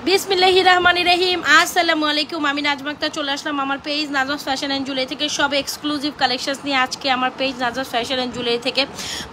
বিসমিল্লাহির রহমানির রহিম। আসসালামু আলাইকুম। আমি নাজমা আক্তার চলে আসলাম আমার page Nazma's fashion and jewellery থেকে সব এক্সক্লুসিভ কালেকশনস নিয়ে। আজকে আমার page Nazma's fashion and jewellery থেকে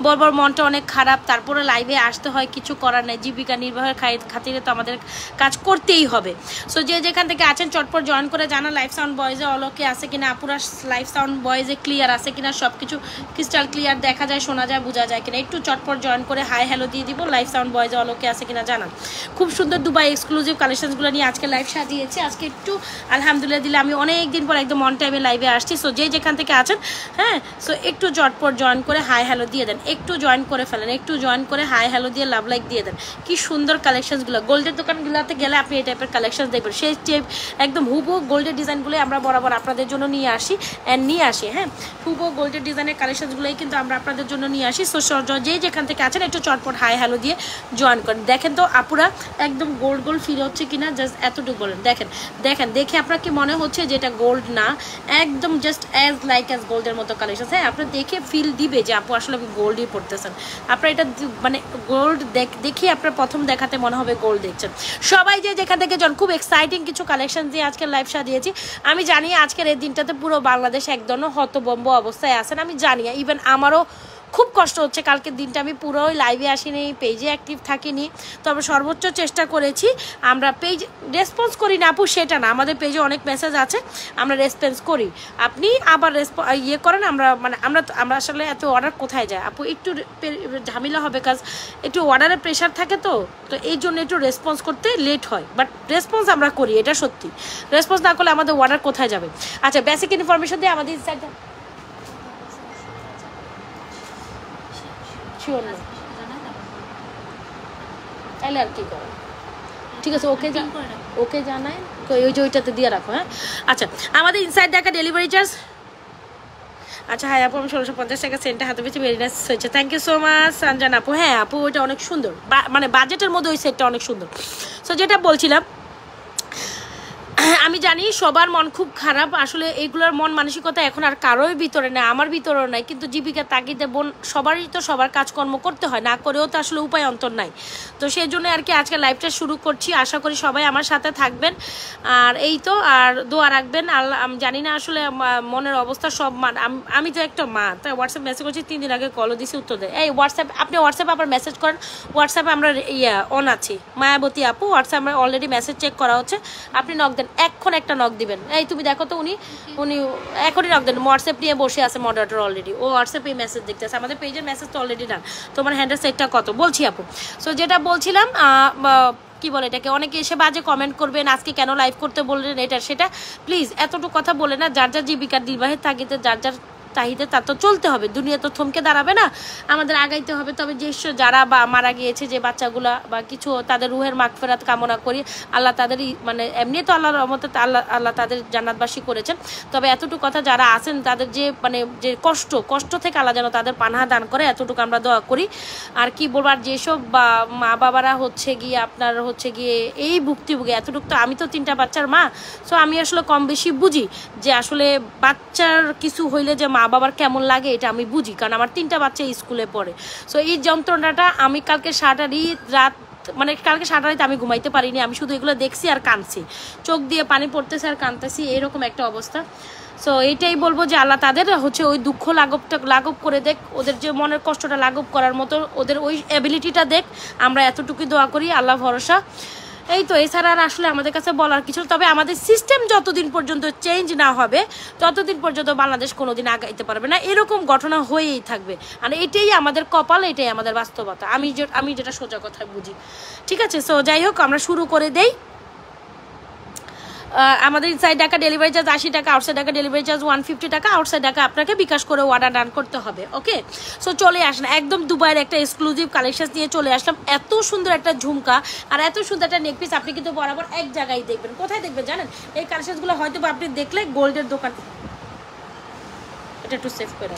বরাবর মনটা অনেক খারাপ, তারপরে লাইভে আসতে হয়, কিছু করার নেই, জীবিকা নির্বাহের খাতিরে তো আমাদের কাজ করতেই হবে। সো যে যেখান থেকে আছেন চটপট জয়েন করে জানা লাইভ সাউন্ড বয়েজে অলকে আছে কিনা, আপুরা লাইভ সাউন্ড বয়েজে ক্লিয়ার আছে কিনা, সব কিছু ক্রিস্টাল ক্লিয়ার দেখা যায়, শোনা যায়, বোঝা যায় কিনা, একটু চটপট জয়েন করে হাই হ্যালো দিয়ে দিব। লাইভ সাউন্ড বয়েজে অলকে আছে কিনা জানান। খুব সুন্দর দুবাই এক্সক্লুসিভ কালেকশনসগুলো নিয়ে আজকে লাইভ সাজিয়েছি। আজকে একটু আলহামদুলিল্লাহ দিলে আমি অনেক দিন পর একদম অন টাইমে লাইভে আসছি। সো যে যেখান থেকে আছেন, হ্যাঁ, সো একটু চটপট জয়েন করে হাই হ্যালো দিয়ে দেন, একটু জয়েন করে ফেলেন, একটু জয়েন করে হাই হ্যালো দিয়ে লাভ লাইক দিয়ে দেন। কি সুন্দর কালেকশনসগুলো, গোল্ডের দোকানগুলোতে গেলে আপনি এই টাইপের কালেকশন দেখবেন। সেই একদম হুবহু গোল্ডের ডিজাইনগুলোই আমরা বরাবর আপনাদের জন্য নিয়ে আসি হ্যাঁ, হুবহু গোল্ডের ডিজাইনের কালেকশনসগুলোই কিন্তু আমরা আপনাদের জন্য নিয়ে আসি। সো যে যেখান থেকে আছেন একটু চটপট হাই হ্যালো দিয়ে জয়েন করেন। দেখেন তো আপুরা একদম গোল্ড গোল্ড ফিল হচ্ছে কিনা, জাস্ট এতটুকু বলেন। দেখেন দেখেন দেখে আপনার কি মনে হচ্ছে যে এটা গোল্ড না, একদম জাস্ট অ্যাজ লাইক অ্যাজ গোল্ডের মতো কালেকশন। হ্যাঁ, আপনার দেখে ফিল দিবে যে আপু আসলে আপনি গোল্ডই পড়তেছেন। আপনার এটা মানে গোল্ড দেখে আপনার প্রথম দেখাতে মনে হবে গোল্ড দেখছেন। সবাই যে যেখান থেকে জন খুব এক্সাইটিং কিছু কালেকশন দিয়ে আজকে লাইভ সাজিয়েছি। আমি জানি আজকের এই দিনটাতে পুরো বাংলাদেশ একদম হতবম্ব অবস্থায় আছেন, আমি জানি। ইভেন আমারও খুব কষ্ট হচ্ছে, কালকের দিনটা আমি পুরোই লাইভে আসিনি, পেজে অ্যাক্টিভ থাকিনি, তবে সর্বোচ্চ চেষ্টা করেছি। আমরা পেজ রেসপন্স করি না আপু সেটা না, আমাদের পেজে অনেক মেসেজ আছে, আমরা রেসপন্স করি, আপনি আবার ইয়ে করেন। আমরা আসলে এত অর্ডার কোথায় যায় আপু, একটু ঝামেলা হবে, কাজ একটু অর্ডারের প্রেশার থাকে, তো এই জন্য একটু রেসপন্স করতে লেট হয়, বাট রেসপন্স আমরা করি, এটা সত্যি। রেসপন্স না করলে আমাদের অর্ডার কোথায় যাবে। আচ্ছা, বেসিক ইনফরমেশন দিয়ে আমাদের ইনস্টাগ্রাম তাহলে আর কি করো, ঠিক আছে, ওকে জানাই, ওই যে ওইটাতে দিয়ে রাখো। হ্যাঁ, আচ্ছা, আমাদের ইনসাইড ঢাকা ডেলিভারি চার্জ। আচ্ছা, হ্যাঁ আপু, আমি 1650 টাকা সেন্টটা হাতে পেয়েছি, ভেরি নাইস হয়েছে, থ্যাংক ইউ সো মাচ সঞ্জান আপু। হ্যাঁ আপু, ওইটা অনেক সুন্দর, মানে বাজেটের মধ্যে ওই সেটটা অনেক সুন্দর। সো যেটা বলছিলাম, আমি জানি সবার মন খুব খারাপ, আসলে এইগুলোর মন মানসিকতা এখন আর কারোই ভিতরে নেই, আমার ভিতরেও নাই, কিন্তু জীবিকার তাগিদে সবারই তো সবার কাজকর্ম করতে হয়, না করেও তো আসলে উপায় অন্তর নাই। তো সেই জন্য আর কি আজকে লাইভটা শুরু করছি, আশা করি সবাই আমার সাথে থাকবেন। আর এই তো, আর দোয়া রাখবেন। আল্লাহ, আমি জানি না আসলে মনের অবস্থা সব আমি তো একটা মা, তাই হোয়াটসঅ্যাপ মেসেজ করছি, 3 দিন আগে কলও দিছি, উত্তর দেয়। এই আপনি হোয়াটসঅ্যাপে আবার মেসেজ করেন, হোয়াটসঅ্যাপে আমরা অন আছি, মায়াবতী আপু, হোয়াটসঅ্যাপে অলরেডি মেসেজ চেক করা হচ্ছে, আপনি নক দেন, এখন একটা নক দিবেন। এই তুমি দেখো তো, উনি এখনই নক দেন, হোয়াটসঅ্যাপ নিয়ে বসে আছে মডারেটর অলরেডি, ও হোয়াটসঅ্যাপে মেসেজ দেখতে আছে, আমাদের পেজের মেসেজ তো অলরেডি ডান। তোমার হ্যান্ডেল সেটটা কত বলছি আপু। সো যেটা বলছিলাম, কি বলে এটাকে, অনেকে এসে বাজে কমেন্ট করবেন, আজকে কেন লাইভ করতে বললেন, এটা সেটা, প্লিজ এতটুকু কথা বলে না। যার যার জীবিকার নির্বাহের তাগিদে যার যার চাহিদা তার তো চলতে হবে, দুনিয়া তো থমকে দাঁড়াবে না, আমাদের আগাইতে হবে। তবে যে যারা মারা গিয়েছে, যে বাচ্চাগুলা বা কিছু, তাদের রুহের মাগফিরাত কামনা করি, আল্লাহ তাদের মানে এমনি তো আল্লাহর রহমতে আল্লাহ তাদের জান্নাতবাসী করেছেন। তবে এতটুকু কথা, যারা আছেন তাদের যে মানে যে কষ্ট থেকে আল্লাহ যেন তাদের পানাহা দান করে, এতটুকু আমরা দোয়া করি। আর কি বলবার, যেসব মা বাবারা হচ্ছে গিয়ে আপনার এই ভুক্তভোগী, এতটুকু তো, আমি তো 3টা বাচ্চার মা, সো আমি আসলে কম বেশি বুঝি যে আসলে বাচ্চার কিছু হইলে যে মা বাবার কেমন লাগে, এটা আমি বুঝি, কারণ আমার 3টা বাচ্চা স্কুলে পড়ে। সো এই যন্ত্রণাটা আমি কালকে কালকে সারা রাত আমি ঘুমাইতে পারিনি, আমি শুধু এগুলো দেখছি আর কাঁদছি, চোখ দিয়ে পানি পড়তেছে আর কাঁদতেছি, এরকম একটা অবস্থা। সো এইটাই বলবো যে আল্লাহ তাদের ওই দুঃখ লাঘব করে দেখ, ওদের যে মনের কষ্টটা লাঘব করার মতো ওদের ওই অ্যাবিলিটিটা দেখ, আমরা এতটুকুই দোয়া করি, আল্লাহ ভরসা। এই তো, এছাড়া আর আসলে আমাদের কাছে বলার কিছু। তবে আমাদের সিস্টেম যতদিন পর্যন্ত চেঞ্জ না হবে, ততদিন পর্যন্ত বাংলাদেশ কোনোদিন আগাইতে পারবে না, এরকম ঘটনা হয়েই থাকবে। আর এটাই আমাদের কপাল, এটাই আমাদের বাস্তবতা, আমি যেটা সোজা কথা বুঝি। ঠিক আছে, সো যাই হোক, আমরা শুরু করে দেই। আমাদের ইনসাইড ঢাকা ডেলিভারি চার্জ 80 টাকা, আউটসাইড ঢাকা ডেলিভারি চার্জ 150 টাকা, আউটসাইড ঢাকা আপনাকে বিকাশ করে অর্ডার ডান করতে হবে। ওকে, সো চলে আসেন, একদম দুবাইয়ের একটা এক্সক্লুসিভ কালেকশন নিয়ে চলে আসলাম। এত সুন্দর একটা ঝুমকা আর এত সুন্দর একটা নেকপিস আপনি কিন্তু বরাবর এক জায়গায় দেখবেন। কোথায় দেখবেন জানেন? এই কালেকশনগুলো হয়তো আপনি দেখলে গোল্ডের দোকান, এটা একটু সেভ করে,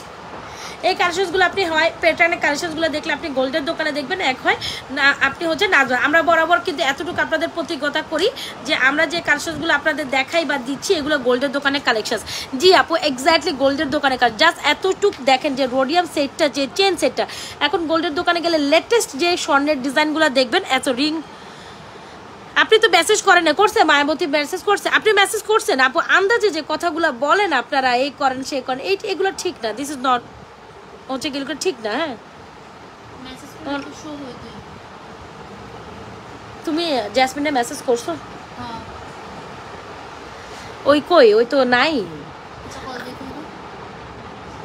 এই কালেকশনসগুলো আপনি হয় প্যাটার্নের কালেকশনসগুলো দেখলে আপনি গোল্ডের দোকানে দেখবেন, এক হয় না আপনি হচ্ছে না। আমরা বরাবর কিন্তু এতটুকু আপনাদের প্রতিজ্ঞতা করি যে আমরা যে কালেকশনসগুলো আপনাদের দেখাই বা দিচ্ছি, এগুলো গোল্ডের দোকানের কালেকশন। জি আপু, এক্স্যাক্টলি গোল্ডের দোকানে কাজ, জাস্ট এতটুকু দেখেন যে রোডিয়াম সেটটা, যে চেন সেটটা, এখন গোল্ডের দোকানে গেলে লেটেস্ট যে স্বর্ণের ডিজাইনগুলো দেখবেন, এত রিং আপনি তো মেসেজ করেন না, করছে মায়াবতী মেসেজ করছে, আপনি মেসেজ করছেন আপু। আন্দাজে যে কথাগুলো বলেন আপনারা, এই করেন সে করেন, এগুলো ঠিক না। দিস ইজ নট হচ্ছে এগুলো ঠিক না। হ্যাঁ তুমি জ্যাসমিনে মেসেজ করছো? ওই কই, ওই তো নাই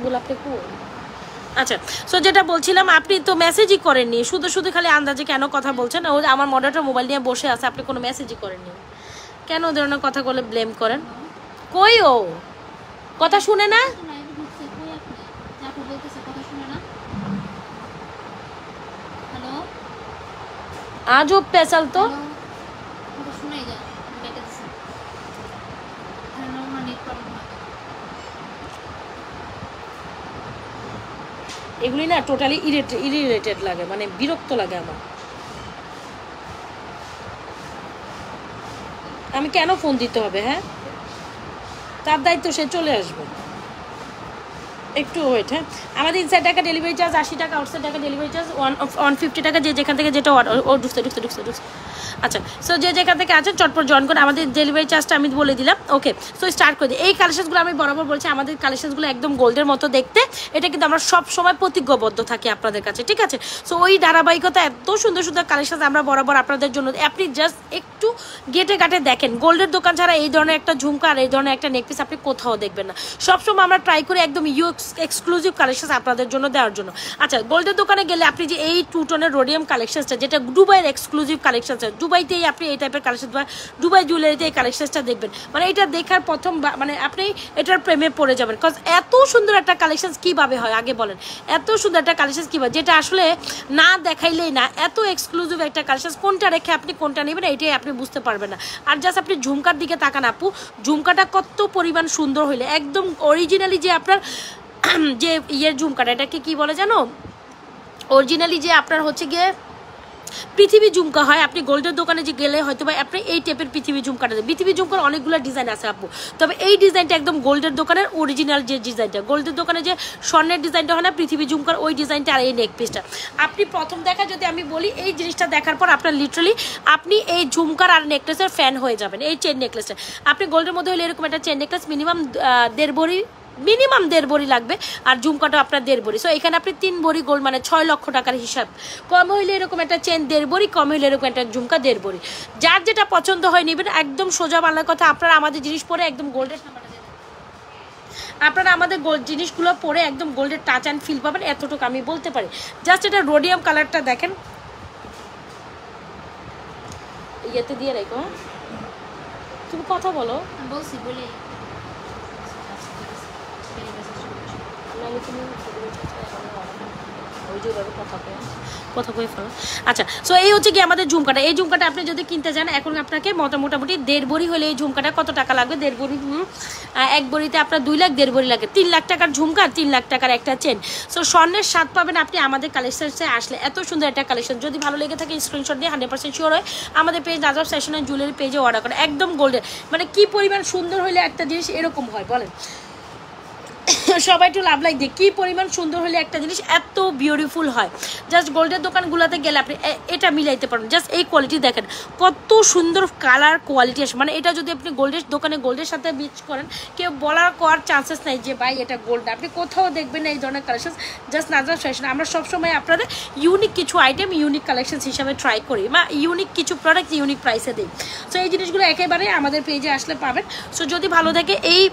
গোলাপে কই। আচ্ছা, সো যেটা বলছিলাম, আপনি তো মেসেজই করেননি, শুধু শুধু খালি আন্দাজে কেন কথা বলছেন? ও আমার মডারেটর মোবাইল নিয়ে বসে আছে, আপনি কোনো মেসেজই করেননি, কেন ওই ধরনের কথা বলে ব্লেম করেন? কই ও কথা শুনে না? আজব পেশাল তো। এগুলি না টোটালি ইরিটেটেড লাগে, মানে বিরক্ত লাগে আমার। আমি কেন ফোন দিতে হবে? হ্যাঁ, তার দায়িত্ব, সে চলে আসবে। একটু ওয়েট। হ্যাঁ, আমাদের ইনসাইড টাকা ডেলিভারি চার্জ 80 টাকা, আউটসাইড টাকা ডেলিভারি চার্জ 150 টাকা। যে যেখান থেকে যেটা ও ঢুকছে। আচ্ছা, সো যে যেখান থেকে আছেন চটপট জয়েন করে। আমাদের ডেলিভারি চার্জটা আমি বলে দিলাম। ওকে, সো স্টার্ট করে দিই। এই কালেকশনসগুলো আমি বরাবর বলছি, আমাদের কালেকশনসগুলো একদম গোল্ডের মতো দেখতে। এটা কিন্তু আমরা সব সময় প্রতিজ্ঞাবদ্ধ থাকি আপনাদের কাছে, ঠিক আছে? সো ওই ধারাবাহিকতা, এত সুন্দর সুন্দর কালেকশন আমরা বরাবর আপনাদের জন্য। আপনি জাস্ট একটু গেটে ঘাটে দেখেন, গোল্ডের দোকান ছাড়া এই ধরনের একটা ঝুমকা আর এই ধরনের একটা নেকপিস আপনি কোথাও দেখবেন না। সবসময় আমরা ট্রাই করি একদম এক্সক্লুসিভ কালেকশন আপনাদের জন্য দেওয়ার জন্য। আচ্ছা, গোল্ডের দোকানে গেলে আপনি যে এই 2 টোনের রোডিয়াম কালেকশনসটা, যেটা দুবাইয়ের এক্সক্লুসিভ কালেকশনস, দুবাইতেই আপনি এই টাইপের কালেকশন, দুবাই জুয়েলারিতে এই কালেকশনসটা দেখবেন, মানে এটা দেখার প্রথম মানে আপনি এটার প্রেমে পড়ে যাবেন। কজ এত সুন্দর একটা কালেকশন কীভাবে হয় আগে বলেন? এত সুন্দর একটা কালেকশন কীভাবে, যেটা আসলে না দেখাইলেই না, এত এক্সক্লুসিভ একটা কালেকশন, কোনটা রেখে আপনি কোনটা নেবেন এটাই আপনি বুঝতে পারবেন না। আর জাস্ট আপনি ঝুমকার দিকে তাকান আপু, ঝুমকাটা কত পরিমাণ সুন্দর হইলে, একদম অরিজিনালি যে আপনার যে ইয়ের ঝুমকাটা, এটাকে কি বলে জানো? অরিজিনালি যে আপনার হচ্ছে গিয়ে পৃথিবী ঝুমকা হয়। আপনি গোল্ডের দোকানে যে গেলে হয়তো বা আপনি এই টাইপের পৃথিবী ঝুমকাটা, পৃথিবী ঝুমকার অনেকগুলো ডিজাইন আছে আপু, তবে এই ডিজাইনটা একদম গোল্ডের দোকানের অরিজিনাল যে ডিজাইনটা। গোল্ডের দোকানে যে স্বর্ণের ডিজাইনটা হয় না, পৃথিবী ঝুমকার ওই ডিজাইনটা আর এই নেক পিসটা। আপনি প্রথম দেখা যদি আমি বলি, এই জিনিসটা দেখার পর আপনার লিটারালি আপনি এই ঝুমকার আর নেকলেসের ফ্যান হয়ে যাবেন। এই চেন নেকলেসটা আপনি গোল্ডের মধ্যে হলে এরকম একটা চেন নেকলেস মিনিমাম 1.5 ভরি লাগবে, আর ঝুমকাটা আপনার 1.5 ভরি। সো এখানে আপনি 3 ভরি গোল্ড, মানে 6 লক্ষ টাকার হিসাব। কম হইলে এরকম একটা চেন 1.5 ভরি, কম হইলে এরকম একটা ঝুমকা 1.5 ভরি। যার যেটা পছন্দ হয় নেবেন। একদম সোজা বাংলার কথা, আপনারা আমাদের জিনিস পরে একদম গোল্ডের, আপনারা আমাদের গোল্ড জিনিসগুলো পরে একদম গোল্ডের টাচ অ্যান্ড ফিল পাবেন, এতটুকু আমি বলতে পারি। জাস্ট এটা রোডিয়াম কালারটা দেখেন, ইয়েতে দিয়ে রেখো। তুমি কথা বলো, বলছি বলি। কথা কয়ে ফেলো। আচ্ছা, সো এই হচ্ছে কি আমাদের ঝুমকাটা। এই ঝুমকাটা আপনি যদি কিনতে যান, এখন আপনাকে মোটামুটি 1.5 ভরি হলে এই ঝুমকাটা কত টাকা লাগবে? 1.5 ভরি, 1 ভরিতে আপনার 2 লাখ, 1.5 ভরি লাগে 3 লাখ টাকার ঝুমকা, 3 লাখ টাকার একটা চেন। সো স্বর্ণের স্বাদ পাবেন আপনি আমাদের কালেকশনসে আসলে। এত সুন্দর একটা কালেকশন, যদি ভালো লেগে থাকে স্ক্রিনশট দিয়ে 100% শিওর হয় আমাদের পেজ নাজব ফ্যাশন অ্যান্ড জুয়েলারি পেজে অর্ডার করে। একদম গোল্ডের, মানে কি পরিমাণ সুন্দর হলে একটা জিনিস এরকম হয় বলেন? সবাই একটু লাভ লাইক দিয়ে, কী পরিমাণ সুন্দর হলে একটা জিনিস এত বিউটিফুল হয়। জাস্ট গোল্ডের দোকানগুলোতে গেলে আপনি এটা মিলাইতে পারেন। জাস্ট এই কোয়ালিটি দেখেন, কত সুন্দর কালার কোয়ালিটি আসে। মানে এটা যদি আপনি গোল্ডের দোকানে গোল্ডের সাথে মিক্স করেন, কেউ বলার করার চান্সেস নাই যে ভাই এটা গোল্ড। আপনি কোথাও দেখবেন না এই ধরনের কালেকশন। জাস্ট নাজরাত ফ্যাশন আমরা সবসময় আপনাদের ইউনিক কিছু আইটেম ইউনিক কালেকশন হিসাবে ট্রাই করি, বা ইউনিক কিছু প্রোডাক্ট ইউনিক প্রাইসে দিই। সো এই জিনিসগুলো একেবারে আমাদের পেজে আসলে পাবেন। সো যদি ভালো থাকে এই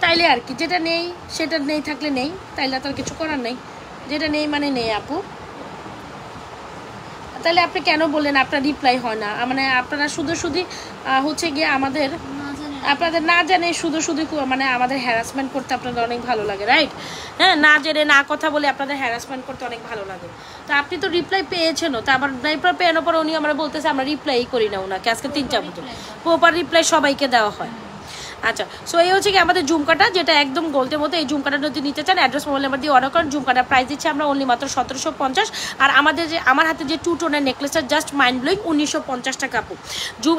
তাইলে আর কি, যেটা নেই সেটা নেই, থাকলে নেই, তাইলে তো আর কিছু করার নেই। যেটা নেই মানে নেই আপু। তাহলে আপনি কেন বললেন আপনার রিপ্লাই হয় না? মানে আপনারা শুধু হচ্ছে গিয়ে আমাদের, আপনাদের না জানে শুধু মানে আমাদের হ্যারাসমেন্ট করতে আপনাদের অনেক ভালো লাগে, রাইট? হ্যাঁ, না জেনে না কথা বলে আপনাদের হ্যারাসমেন্ট করতে অনেক ভালো লাগে। তো আপনি তো রিপ্লাই পেয়েছেনও, তো আবার রিপ্লাই পেয়ানোর পর উনি আমরা বলতেছে আমরা রিপ্লাই করি না ওনাকে। আজকে 3-4 বছর প্রপার রিপ্লাই সবাইকে দেওয়া হয়। আচ্ছা, সো এই হচ্ছে কি আমাদের ঝুমকাটা, যেটা একদম গোল্ডের মতো। এই ঝুমকাটা যদি নিতে চান অ্যাড্রেস মোবাইল নাম্বার দিয়ে অর্ডার করেন। ঝুমকাটার প্রাইস দিচ্ছি আমরা অনলি মাত্র 1750। আর আমার হাতে যে 2 টোনের নেকলেসটা জাস্ট মাইন্ড ব্লোয়িং, 1950 টাকা আপু।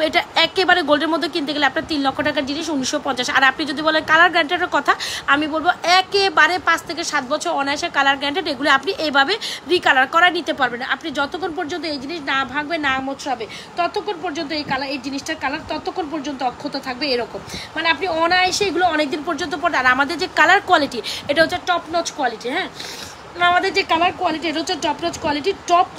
এটা একেবারে গোল্ডের মধ্যে কিনতে গেলে আপনার 3 লক্ষ টাকার জিনিস 1950। আর আপনি যদি বলেন কালার গ্যারান্টেডের কথা, আমি বলবো একেবারে 5 থেকে 7 বছর অনায়াসে কালার গ্যারান্টেড। এগুলো আপনি এইভাবে রিকালার করা নিতে পারবেন। আপনি যতক্ষণ পর্যন্ত এই জিনিস না ভাঙবে, না মোচড়াবে, ততক্ষণ পর্যন্ত এই জিনিসটার কালার ততক্ষণ পর্যন্ত অক্ষত থাকবে। এরকম মানে আপনি অনায়াসে এগুলো অনেকদিন পর্যন্ত পড়ে। আর আমাদের যে কালার কোয়ালিটি, এটা হচ্ছে টপ নচ কোয়ালিটি। হ্যাঁ, আমাদের যে কালার কোয়ালিটি, এটা হচ্ছে টপ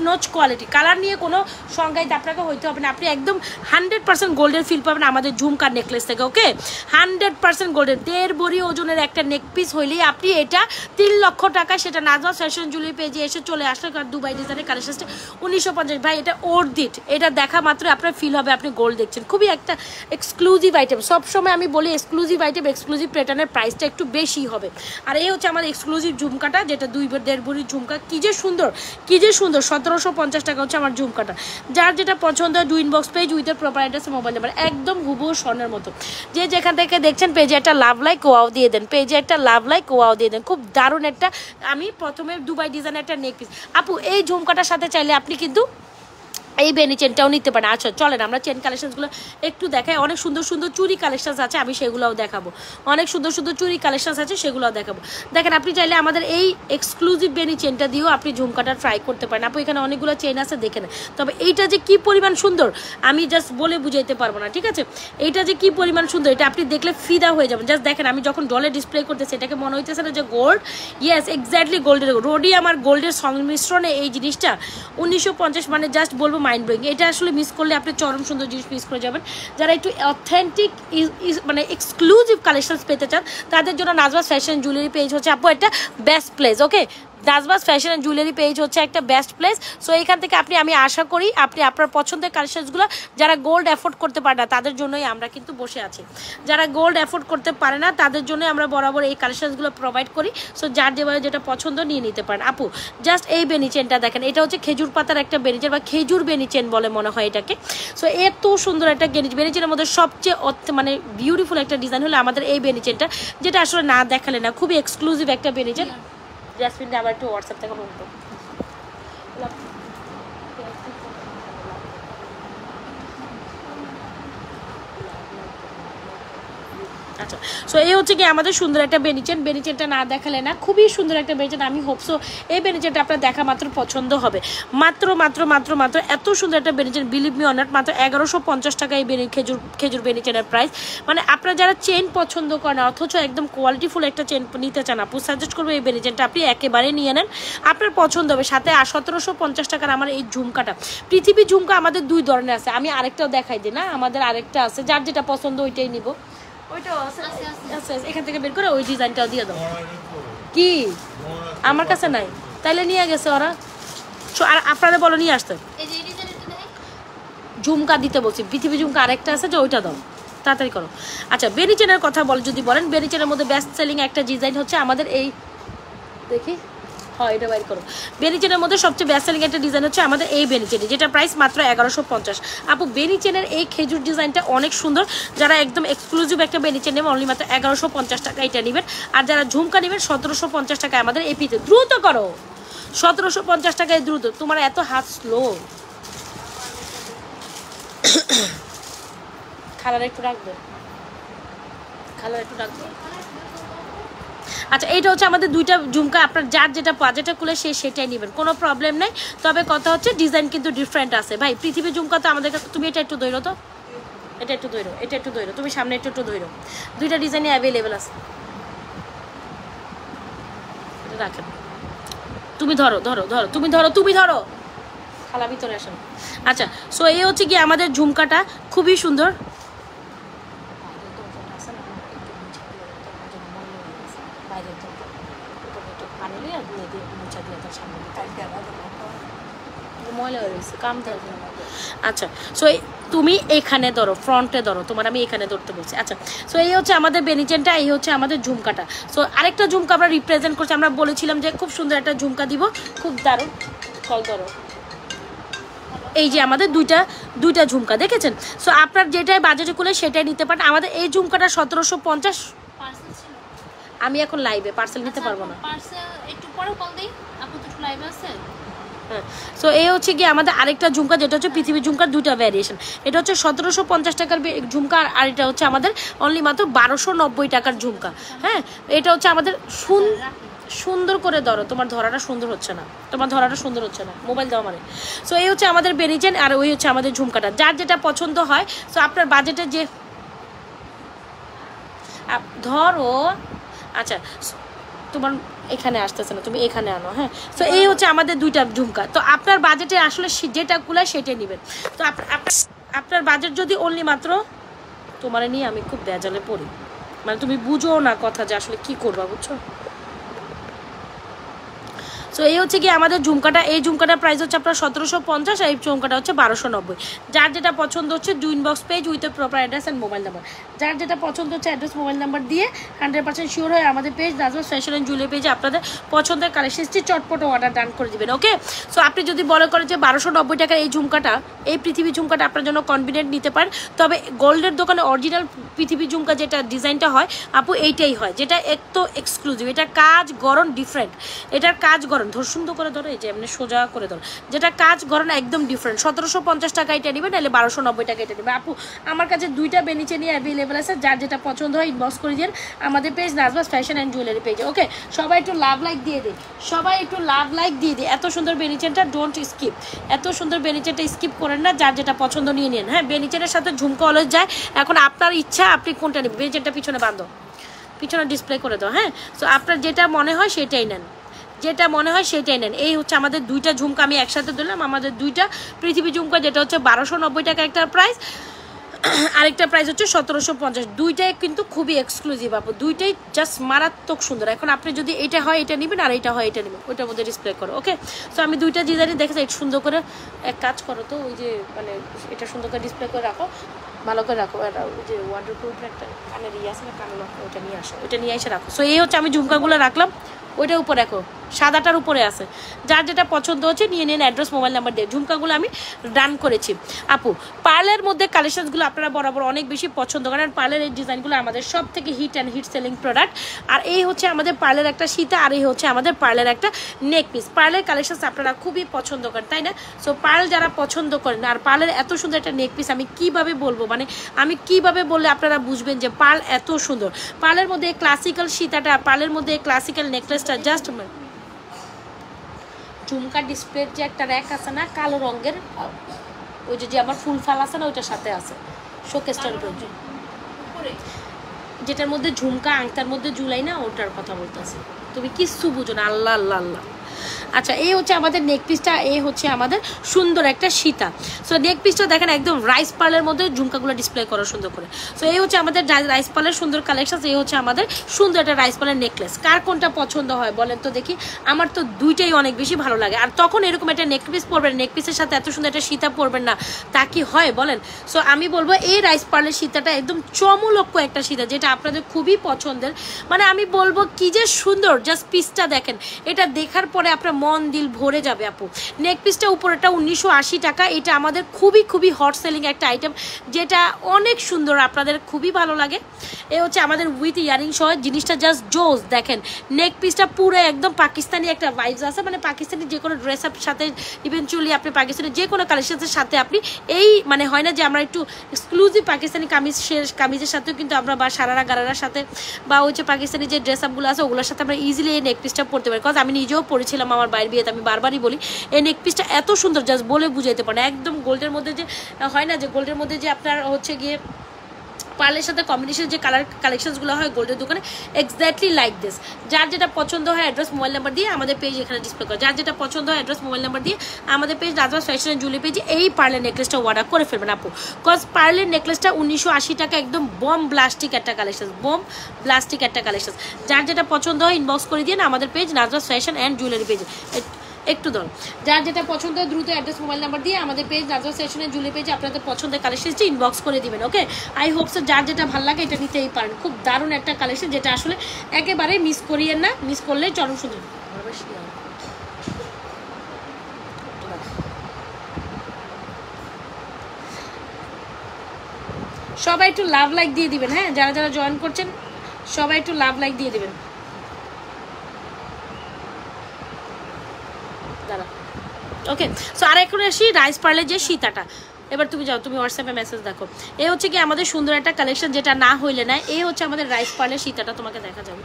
নচ কোয়ালিটি। কালার নিয়ে কোনো সংজ্ঞায় আপনাকে হইতে হবে না। আপনি একদম 100% গোল্ডের ফিল পাবেন আমাদের ঝুমকার নেকলেস থেকে। ওকে, 100% গোল্ডের। 1.5 ভরি ওজনের একটা নেক পিস হইলেই আপনি এটা 3 লক্ষ টাকা, সেটা নাজমা ফ্যাশন জুয়েলারি পেজে এসে চলে আসলে, কারণ দুবাই ডিজাইনের কালেকশনটা 1950। ভাই এটা ওর্দিট, এটা দেখা মাত্র আপনার ফিল হবে আপনি গোল্ড দেখছেন। খুবই একটা এক্সক্লুসিভ আইটেম। সবসময় আমি বলি এক্সক্লুসিভ আইটেম, এক্সক্লুসিভ প্যাটার্নের প্রাইসটা একটু বেশি হবে। আর এই হচ্ছে আমার এক্সক্লুসিভ ঝুমকাটা, যেটা 2.5 ভরির ঝুমকা। কি যে সুন্দর, কি যে সুন্দর। 1750 টাকা হচ্ছে আমার ঝুমকাটা। যার যেটা পছন্দ হয়, do inbox page with proper address, mobile number, একদম হুবহু স্বর্ণের মতো। যে যেখান থেকে দেখছেন পেজে একটা লাভ লাইক ওয়াও দিয়ে দেন, পেজে একটা লাভ লাইক ওয়াও দিয়ে দেন। খুব দারুণ একটা, আমি প্রথমে দুবাই ডিজাইনের একটা নেক পিস। আপু এই ঝুমকাটার সাথে চাইলে আপনি কিন্তু এই বেনি চেনটাও নিতে পারেন। আচ্ছা চলেন আমরা চেন কালেকশনসগুলো একটু দেখাই। অনেক সুন্দর সুন্দর চুরি কালেকশনস আছে, আমি সেগুলোও দেখাবো। অনেক সুন্দর সুন্দর চুরি কালেকশনস আছে, সেগুলোও দেখাবো। দেখেন, আপনি চাইলে আমাদের এই এক্সক্লুসিভ বেনি চেনটা দিয়েও আপনি ঝুমকাটা ট্রাই করতে পারেন। আপু এখানে অনেকগুলো চেন আছে, দেখে নেন। তবে এইটা যে কি পরিমাণ সুন্দর আমি জাস্ট বলে বুঝাইতে পারবো না, ঠিক আছে? এইটা যে কি পরিমাণ সুন্দর, এটা আপনি দেখলে ফিদা হয়ে যাবেন। জাস্ট দেখেন, আমি যখন ডলে ডিসপ্লে করতেছি এটাকে মনে হইতেছে না যে গোল্ড। ইয়েস, এক্স্যাক্টলি গোল্ডের। রোডি আমার গোল্ডের সংমিশ্রণে এই জিনিসটা 1950, মানে জাস্ট বলবো মাইন্ড ব্লোয়িং। এটা আসলে মিস করলে আপনি চরম সুন্দর জিনিস মিস করে যাবেন। যারা একটু অথেন্টিক মানে এক্সক্লুসিভ কালেকশনস পেতে চান, তাদের জন্য নাজমাস ফ্যাশন জুয়েলারি পেজ হচ্ছে আপু একটা best place. Okay, Najma's fashion and jewellery page হচ্ছে একটা বেস্ট প্লেস। সো এখান থেকে আমি আশা করি আপনি আপনার পছন্দের কালেকশনসগুলো, যারা গোল্ড অ্যাফোর্ড করতে পারে না তাদের জন্যই আমরা কিন্তু বসে আছি। যারা গোল্ড অ্যাফোর্ড করতে পারে না তাদের জন্যই আমরা বরাবর এই কালেকশনসগুলো প্রোভাইড করি। সো যার যেভাবে যেটা পছন্দ নিয়ে নিতে পারেন। আপু জাস্ট এই বেনি চেনটা দেখেন, এটা হচ্ছে খেজুর পাতার একটা বেনি চেন বা খেজুর বেনি চেন বলে মনে হয় এটাকে। সো এত সুন্দর একটা বেনি চেনের মধ্যে সবচেয়ে মানে বিউটিফুল একটা ডিজাইন হলো আমাদের এই বেনি চেনটা, যেটা আসলে না দেখালে না। খুবই এক্সক্লুসিভ একটা বেনি চেন। জাসমিনটা আবার একটু হোয়াটসঅ্যাপ থেকে বলতো। আচ্ছা, সো এই হচ্ছে কি আমাদের সুন্দর একটা বেনিচেন। বেনিচেনটা না দেখালে না, খুবই সুন্দর একটা বেনিচেন। আমি হোপসো এই বেনিচেনটা আপনার দেখা মাত্র পছন্দ হবে। মাত্র মাত্র মাত্র মাত্র এত সুন্দর একটা বেনিচেন, বিলিভ মি অন দ্যাট, মাত্র 1150 টাকা এই খেজুর বেনিচেনের প্রাইস। মানে আপনারা যারা চেন পছন্দ করেন অথচ একদম কোয়ালিটিফুল একটা চেন নিতে চান, আপু সাজেস্ট করবো এই বেনিচেনটা আপনি একেবারে নিয়ে নেন, আপনার পছন্দ হবে। সাথে 1750 টাকার আমার এই ঝুমকাটা। পৃথিবী ঝুমকা আমাদের 2 ধরনের আছে, আমি আরেকটাও দেখাই দিই না, আমাদের আরেকটা আছে, যার যেটা পছন্দ ওইটাই নিব। ওইটাও আছে, এখান থেকে বের করে ওই ডিজাইনটাও দিয়ে দাও। কি আমার কাছে নাই, তাইলে নিয়ে গেছে ওরা। আর আপনারা বলো নিয়ে আসতে। ঝুমকা দিতে বলছি, পৃথিবী ঝুমকা আরেকটা আছে, যে ওইটা দাও, তাড়াতাড়ি করো। আচ্ছা, বেনিচেনের কথা যদি বলেন, বেনিচেনের মধ্যে বেস্ট সেলিং একটা ডিজাইন হচ্ছে আমাদের এই, দেখি হয় এটা বাইর করো। বেনিচেনের মধ্যে সবচেয়ে বেস্ট সেলিং একটা ডিজাইন হচ্ছে আমাদের এই বেনিচেনের, যেটা প্রাইস মাত্র 1150। আপু বেনিচেনের এই খেজুর ডিজাইনটা অনেক সুন্দর। যারা একদম এক্সক্লুসিভ একটা বেনিচেন নেবেন অনলি মাত্র 1150 টাকা এটা নেবেন। আর যারা ঝুমকা নেবেন 1750 টাকায় আমাদের এপিতে। দ্রুত করো, 1750 টাকায় দ্রুত। তোমার এত হাত স্লো, খালার একটু রাখবে, খালার একটু রাখবে। আচ্ছা, এইটা হচ্ছে আমাদের 2টা ঝুমকা। আপনার যার যেটা বাজেটে খুলে সেটাই নেবেন, কোনো প্রবলেম নেই। তবে কথা হচ্ছে ডিজাইন কিন্তু ডিফারেন্ট আছে। ভাই পৃথিবী ঝুমকা তো আমাদের কাছে, তুমি এটা একটু ধরো তো, এটা একটু ধরো, এটা একটু ধরো, তুমি সামনে একটু ধরো। 2টা ডিজাইনই অ্যাভেলেবেল আছে, এটা রাখেন। তুমি ধরো, তুমি ধরো, খালা ভিতরে আসেন। আচ্ছা, সো এই হচ্ছে কি আমাদের ঝুমকাটা, খুবই সুন্দর। আচ্ছা, সো তুমি এখানে ধরো, ফ্রন্টে ধরো, তোমার আমি এখানে ধরতে বলছি। আচ্ছা, সো এই হচ্ছে আমাদের বেনিচেনটা, এই হচ্ছে আমাদের ঝুমকাটা। সো আরেকটা ঝুমকা আমরা রিপ্রেজেন্ট করছি, আমরা বলেছিলাম যে খুব সুন্দর একটা ঝুমকা দিব, খুব দারুণ। কল ধরো, এই যে আমাদের দুইটা ঝুমকা দেখেছেন। সো আপনার যেটাই বাজেটে করলে সেটাই নিতে পারেন। আমাদের এই ঝুমকাটা 1750। আমি এখন লাইভে পার্সেল নিতে পারবো না, একটু পরে কল দেই, আপু তো লাইভে আছে। হ্যাঁ, সো এই হচ্ছে কি আমাদের আরেকটা ঝুমকা, যেটা হচ্ছে পৃথিবীর ঝুমকার দুইটা ভ্যারিয়েশন। এটা হচ্ছে 1750 টাকার ঝুমকা, আর এটা হচ্ছে আমাদের অনলি মাত্র 1290 টাকার ঝুমকা। হ্যাঁ, এটা হচ্ছে আমাদের সুন্দর করে ধরো, তোমার ধরাটা সুন্দর হচ্ছে না, মোবাইল দাও মানে। সো এই হচ্ছে আমাদের বেরিয়েছেন, আর ওই হচ্ছে আমাদের ঝুমকাটা, যার যেটা পছন্দ হয়। সো আপনার বাজেটে যে ধরো, আচ্ছা তোমার এখানে আসতেছে না, তুমি এখানে আনো। হ্যাঁ, তো এই হচ্ছে আমাদের দুইটা ঝুমকা। তো আপনার বাজেটে আসলে যেটা কুলায় সেটাই নেবেন। তো আপনার বাজেট যদি অনলি মাত্র, তোমার নিয়ে আমি খুব বেজালে পড়ি, মানে তুমি বুঝো না কথা যে আসলে কি করবা, বুঝছো। সো এই হচ্ছে কি আমাদের ঝুমকাটা, এই ঝুমকাটার প্রাইস হচ্ছে আপনার 1750, আর এই ঝুমকাটা হচ্ছে 1290। যার যেটা পছন্দ হচ্ছে do inbox page with proper address and mobile number. যার যেটা পছন্দ হচ্ছে অ্যাড্রেস মোবাইল নাম্বার দিয়ে 100% শিওর হয়ে আমাদের page Nazma's fashion and jewellery পেজে আপনাদের পছন্দের কালেকশনটি চটপট অর্ডার ডান করে দিবেন। ওকে, সো আপনি যদি মনে করেন যে 1290 টাকার এই ঝুমকাটা, এই পৃথিবী ঝুমকাটা আপনার জন্য কনভিনিয়েন্ট নিতে পারেন, তবে গোল্ডের দোকানে অরিজিনাল পৃথিবী ঝুমকা যেটা ডিজাইনটা হয় আপু এইটাই হয়, যেটা একটু এক্সক্লুসিভ। এটা কাজ গড়ন ডিফারেন্ট, এটার কাজ গড়ন ধর সুন্দর করে ধরো, এই যে এমনি সোজা করে ধরো, যেটা কাজ গড়ন একদম ডিফারেন্ট। 1750 টাকা এটা নেবেন, নাহলে 1290 টাকা এটা নেবেন। আপু আমার কাছে দুইটা বেনিচে নিয়ে অ্যাভেলেবেল আছে, যার যেটা পছন্দ হয় ইনবক্স করে দিন আমাদের page Nazma's fashion and jewellery পেজে। ওকে, সবাই একটু লাভ লাইক দিয়ে দিই, এত সুন্দর বেনিচেনটা ডোন্ট স্কিপ, এত সুন্দর বেনিচেনটা স্কিপ করেন না, যার যেটা পছন্দ নিয়ে নিন। হ্যাঁ, বেনিচেনের সাথে ঝুমকা অলওয়েজ যায়, এখন আপনার ইচ্ছা আপনি কোনটা নেবেন। বেনিচেনটা পিছনে বাঁধো, পিছনে ডিসপ্লে করে দাও। হ্যাঁ, সো আপনার যেটা মনে হয় সেটাই নেন, এই হচ্ছে আমাদের দুইটা ঝুমকা আমি একসাথে দিলাম, আমাদের দুইটা পৃথিবী ঝুমকা, যেটা হচ্ছে 1290 টাকা একটা প্রাইস, আরেকটা প্রাইস হচ্ছে 1750। দুইটাই কিন্তু খুবই এক্সক্লুসিভ আপু, দুইটাই জাস্ট মারাত্মক সুন্দর। এখন আপনি যদি এটা হয় এটা নেবেন, আর এটা হয় এটা নেবেন, ওইটার মধ্যে ডিসপ্লে করো। ওকে, সো আমি দুইটা ডিজাইনই দেখেছি, একটু সুন্দর করে এক কাজ করো তো, ওই যে মানে এটা সুন্দর করে ডিসপ্লে করে রাখো, ভালো করে রাখো। আর ওই যে ওয়াটারপ্রুফের একটা কানের আছে না, কানের ওইটা নিয়ে আসো, ওইটা নিয়ে এসে রাখো। সো এই হচ্ছে আমি ঝুমকাগুলো রাখলাম, ওইটার উপরে রাখো, সাদাটার উপরে আছে। যার যেটা পছন্দ হচ্ছে নিয়ে নিন, অ্যাড্রেস মোবাইল নাম্বার দিয়ে। ঝুমকাগুলো আমি ডান করেছি। আপু পার্লের মধ্যে কালেকশনসগুলো আপনারা বরাবর অনেক বেশি পছন্দ করেন, পার্লের এই ডিজাইনগুলো আমাদের সব থেকে হিট সেলিং প্রোডাক্ট। আর এই হচ্ছে আমাদের পার্লের একটা সীতা, আর এই হচ্ছে আমাদের পার্লের একটা নেক পিস। পার্লের কালেকশনস আপনারা খুবই পছন্দ করেন, তাই না? সো পার্ল যারা পছন্দ করেন, আর পার্লের এত সুন্দর একটা নেক পিস আমি কিভাবে বলবো, মানে আমি কিভাবে বললে আপনারা বুঝবেন যে পার্ল এত সুন্দর। পার্লের মধ্যে ক্লাসিক্যাল সীতাটা, পার্লের মধ্যে ক্লাসিক্যাল নেকলেসটা জাস্ট ঝুমকা ডিসপ্লের যে একটা র্যাক আছে না কালো রঙের, ওই যে আমার ফুল ফাল আছে না, ওইটার সাথে আছে শোকেসটার উপর, যেটার মধ্যে ঝুমকা আংটার মধ্যে ঝুলাই না, ওটার কথা বলতেছি। তুমি কিচ্ছু বুঝো না, আল্লাহ আল্লাহ আল্লাহ। আচ্ছা, এই হচ্ছে আমাদের নেক পিসটা, এই হচ্ছে আমাদের সুন্দর একটা সীতা। সো নেক পিসটা দেখেন একদম রাইস পার্লের মধ্যে ঝুমকাগুলো ডিসপ্লে করা সুন্দর করে। সো এই হচ্ছে আমাদের রাইস পার্লের সুন্দর কালেকশন, এই হচ্ছে আমাদের সুন্দর একটা রাইস পার্লের নেকলেস। কার কোনটা পছন্দ হয় বলেন তো দেখি? আমার তো দুইটাই অনেক বেশি ভালো লাগে। আর তখন এরকম একটা নেক পিস পরবেন, নেক পিসের সাথে এত সুন্দর একটা সীতা পরবেন না, তা কি হয় বলেন? সো আমি বলবো এই রাইস পার্লের সীতাটা একদম চমলক্ষ একটা সীতা, যেটা আপনাদের খুবই পছন্দের। মানে আমি বলবো কি যে সুন্দর, জাস্ট পিসটা দেখেন, এটা দেখার পরে আপনার মন দিল ভরে যাবে আপু। নেক পিসটা উপরেটা 1980 টাকা, এটা আমাদের খুবই খুবই হট সেলিং একটা আইটেম, যেটা অনেক সুন্দর, আপনাদের খুবই ভালো লাগে। এই হচ্ছে আমাদের উইথ ইয়ারিং সহ জিনিসটা জাস্ট জোস। দেখেন নেক পিসটা পুরো একদম পাকিস্তানি একটা ভাইবস আছে, মানে পাকিস্তানি যে কোনো ড্রেস আপ সাথে ইভেনচুয়ালি আপনি পাকিস্তানি যে কোনো কালেকশনের সাথে আপনি এই মানে হয় না যে আমরা একটু এক্সক্লুসিভ পাকিস্তানি কামিজের সাথেও কিন্তু আমরা, বা সারারা গারারার সাথে, বা হচ্ছে পাকিস্তানি যে ড্রেস আপগুলো আছে ওগুলোর সাথে আমরা ইজিলি এই নেক পিসটা পরতে পারি। বিকজ আমি নিজেও পরেছিলাম আমার বাইরের বিয়েতে, আমি বারবারই বলি এই নেক পিসটা এত সুন্দর, জাস্ট বলে বুঝাইতে পারে না। একদম গোল্ডের মধ্যে যে হয় না, যে গোল্ডের মধ্যে যে আপনার হচ্ছে গিয়ে পার্লের সাথে কম্বিনেশন যে কালার কালেকশনসগুলো হয় গোল্ডের দোকানে, এক্স্যাক্টলি লাইক দিস। যার যেটা পছন্দ হয় অ্যাড্রেস মোবাইল নাম্বার দিয়ে আমাদের পেজ এখানে ডিসপ্লে করে, যার যেটা পছন্দ হয় অ্যাড্রেস মোবাইল নাম্বার দিয়ে আমাদের page Nazma's fashion and jewellery পেজে এই পার্লের নেকলেসটা অর্ডার করে ফেলবেন আপু। বিকজ পার্লের নেকলেসটা 1980 টাকা, একদম বম ব্লাস্টিক একটা কালেকশন, যার যেটা পছন্দ হয় ইনবক্স করে দিয়ে আমাদের page Nazma's fashion and jewellery পেজে একটু ধরো। যার যেটা পছন্দ হয় দ্রুত অ্যাড্রেস মোবাইল নাম্বার দিয়ে আমাদের page Nazma's fashion and jewellery পেজে আপনাদের পছন্দের কালেকশনটি ইনবক্স করে দিবেন। ওকে, আই হোপ সো যার যেটা ভালো লাগে এটা নিতেই পারেন। খুব দারুণ একটা কালেকশন, যেটা আসলে একেবারে মিস করিয়েন না, মিস করলেই চরম সুন্দর। সবাই একটু লাভ লাইক দিয়ে দিবেন, হ্যাঁ যারা যারা জয়েন করছেন সবাই একটু লাভ লাইক দিয়ে দিবেন। দাঁড়া, ওকে। সো আর এখন আসি রাইস পার্লের যে সীতাটা। এবার তুমি যাও, তুমি হোয়াটসঅ্যাপে মেসেজ দেখো। এই হচ্ছে কি আমাদের সুন্দর একটা কালেকশন, যেটা না হইলে না। এই হচ্ছে আমাদের রাইস পার্লের সীতাটা, তোমাকে দেখা যাবে।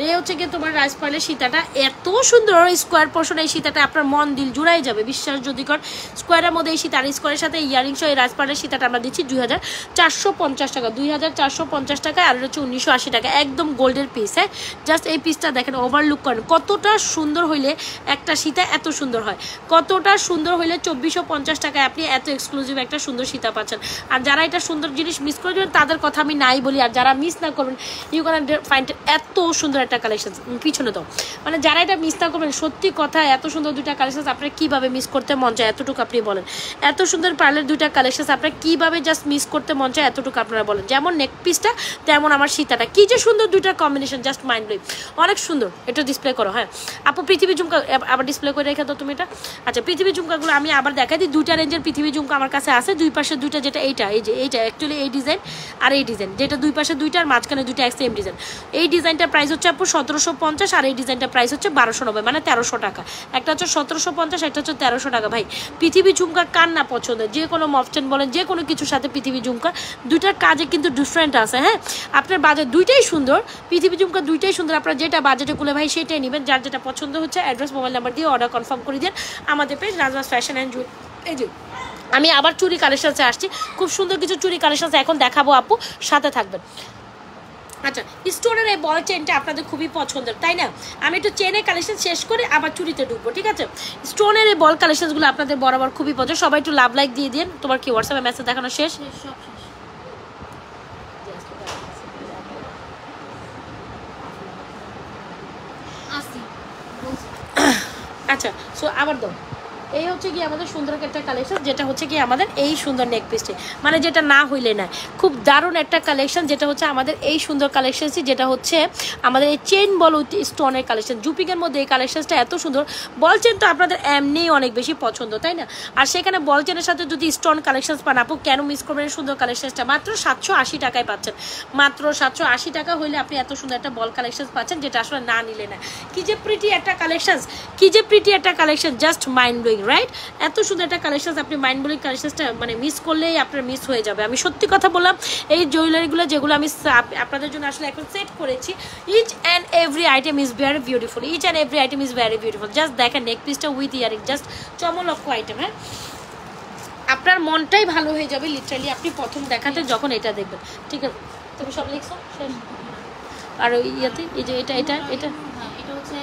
এই হচ্ছে কি তোমার রাইস পার্লের সীতাটা, এত সুন্দর স্কোয়ার পোর্শন। এই সীতাটা আপনার মন দিল জুড়াই যাবে, বিশ্বাস যদি কর। স্কোয়ারের মধ্যে এই সীতা, আর স্কোয়ারের সাথে ইয়ারিং সহ এই রাইস পার্লের সীতাটা আমরা দিচ্ছি 2450 টাকা, 2450 টাকা। আর হচ্ছে 1980 টাকা, একদম গোল্ডের পিস। হ্যাঁ, জাস্ট এই পিসটা দেখেন, ওভারলুক করেন কতটা সুন্দর হইলে একটা সীতা এত সুন্দর হয়, কতটা সুন্দর হইলে 2450 টাকায় আপনি এত এক্সক্লুসিভ একটা সুন্দর সীতা পাচ্ছেন। আর যারা এটা সুন্দর জিনিস মিস করে দেবেন তাদের কথা আমি নাই বলি, আর যারা মিস না করবেন ইউ ক্যান ফাইন্ড এত সুন্দর একটা কালেকশন। পিছনে তো মানে যারা এটা মিস না করবেন, সত্যি কথা এত সুন্দর দুইটা কালেকশন আপনার কীভাবে মিস করতে মন চায় এতটুকু আপনি বলেন। এত সুন্দর পার্লের দুইটা কালেকশন আপনার কীভাবে জাস্ট মিস করতে মন চায় এতটুকু আপনারা বলেন। যেমন নেক পিসটা তেমন আমার সীতাটা, কী যে সুন্দর দুইটার কম্বিনেশন, জাস্ট মাইন্ড ব্লোয়িং, অনেক সুন্দর। এটা ডিসপ্লে করো। হ্যাঁ আপু, পৃথিবী ঝুমকা আবার ডিসপ্লে করে রেখে দাও তুমি এটা। আচ্ছা, পৃথিবী ঝুমকাগুলো আমি আবার দেখাই দিই। দুইটা রেঞ্জের পৃথিবী ঝুমকা আমার কাছে আছে, দুই পাশে দুইটা, যেটা এইটা, এই যে এইটা অ্যাকচুয়ালি এই ডিজাইন আর এই ডিজাইন, যেটা দুই পাশে দুইটা আর মাঝখানে দুইটা এক সেম ডিজাইন। এই ডিজাইনটার প্রাইস হচ্ছে আপু 1750, আর এই ডিজাইনটার প্রাইস হচ্ছে 1290, মানে 1300 টাকা। একটা হচ্ছে 1750, একটা হচ্ছে 1300 টাকা। ভাই পৃথিবী ঝুমকা কার না পছন্দের, যে কোনো মফটেন বলেন, যে কোনো কিছুর সাথে পৃথিবী ঝুমকা, দুইটার কাজে কিন্তু ডিফারেন্ট আছে। হ্যাঁ, আপনার বাজেট দুইটাই সুন্দর, পৃথিবী ঝুমকা দুইটাই সুন্দর। আপনার যেটা বাজেটে কুলে ভাই সেটাই নেবেন। যার যেটা পছন্দ হচ্ছে অ্যাড্রেস মোবাইল নাম্বার দিয়ে অর্ডার কনফার্ম করে দিন আমাদের page Nazma's fashion and jewellery. এই যে আমি আবার চুরি কালেকশনসে আসছি, খুব সুন্দর কিছু চুরি কালেকশনস এখন দেখাবো আপু, সাথে থাকবেন। আচ্ছা, স্টোনের এই বল চেনটা আপনাদের খুবই পছন্দের, তাই না? আমি একটু চেনের কালেকশন শেষ করে আবার চুরিতে ঢুকবো, ঠিক আছে? স্টোনের এই বল কালেকশনসগুলো আপনাদের বরাবর খুবই পছন্দ। সবাই একটু লাভ লাইক দিয়ে দিন। তোমার কি হোয়াটসঅ্যাপে মেসেজ দেখানো শেষ? আচ্ছা, সো আবার দাও। এই হচ্ছে কি আমাদের সুন্দর একটা কালেকশন, যেটা হচ্ছে কি আমাদের এই সুন্দর নেক পিসটি, মানে যেটা না হইলে না, খুব দারুণ একটা কালেকশন, যেটা হচ্ছে আমাদের এই সুন্দর কালেকশনটি, যেটা হচ্ছে আমাদের এই চেইন বল উইথ স্টোনের কালেকশন। জুপিংয়ের মধ্যে এই কালেকশনটা এত সুন্দর। বল চেন তো আপনাদের এমনিই অনেক বেশি পছন্দ, তাই না? আর সেখানে বল চেনের সাথে যদি স্টোন কালেকশন পান আপু, কেন মিস করবেন এই সুন্দর কালেকশনটা? মাত্র 780 টাকায় পাচ্ছেন। মাত্র 780 টাকা হইলে আপনি এত সুন্দর একটা বল কালেকশন পাচ্ছেন, যেটা আসলে না নিলে না। কি যে প্রিটি একটা কালেকশন, কি যে প্রিটি একটা collection, just mind blowing, right? এত সুন্দর একটা কালেকশন, আপনি মাইন্ড ব্লোয়িং কালেকশনটা মানে মিস করলেই আপনার মিস হয়ে যাবে। আমি সত্যি কথা বললাম, এই জুয়েলারিগুলো যেগুলো আমি আপনাদের জন্য আসলে এখন সেট করেছি, each and every item is very beautiful, each and every item is very beautiful. Just দেখেন নেক পিসটা উইথ ইয়ারিং, জাস্ট চমলক্ষ আইটেম। হ্যাঁ, আপনার মনটাই ভালো হয়ে যাবে লিটারালি আপনি প্রথম দেখাতে যখন এটা দেখবেন, ঠিক আছে? তুমি সব লিখছো শেষ? আর ওই ইয়াতে এই যে এটা এটা এটা এটা হচ্ছে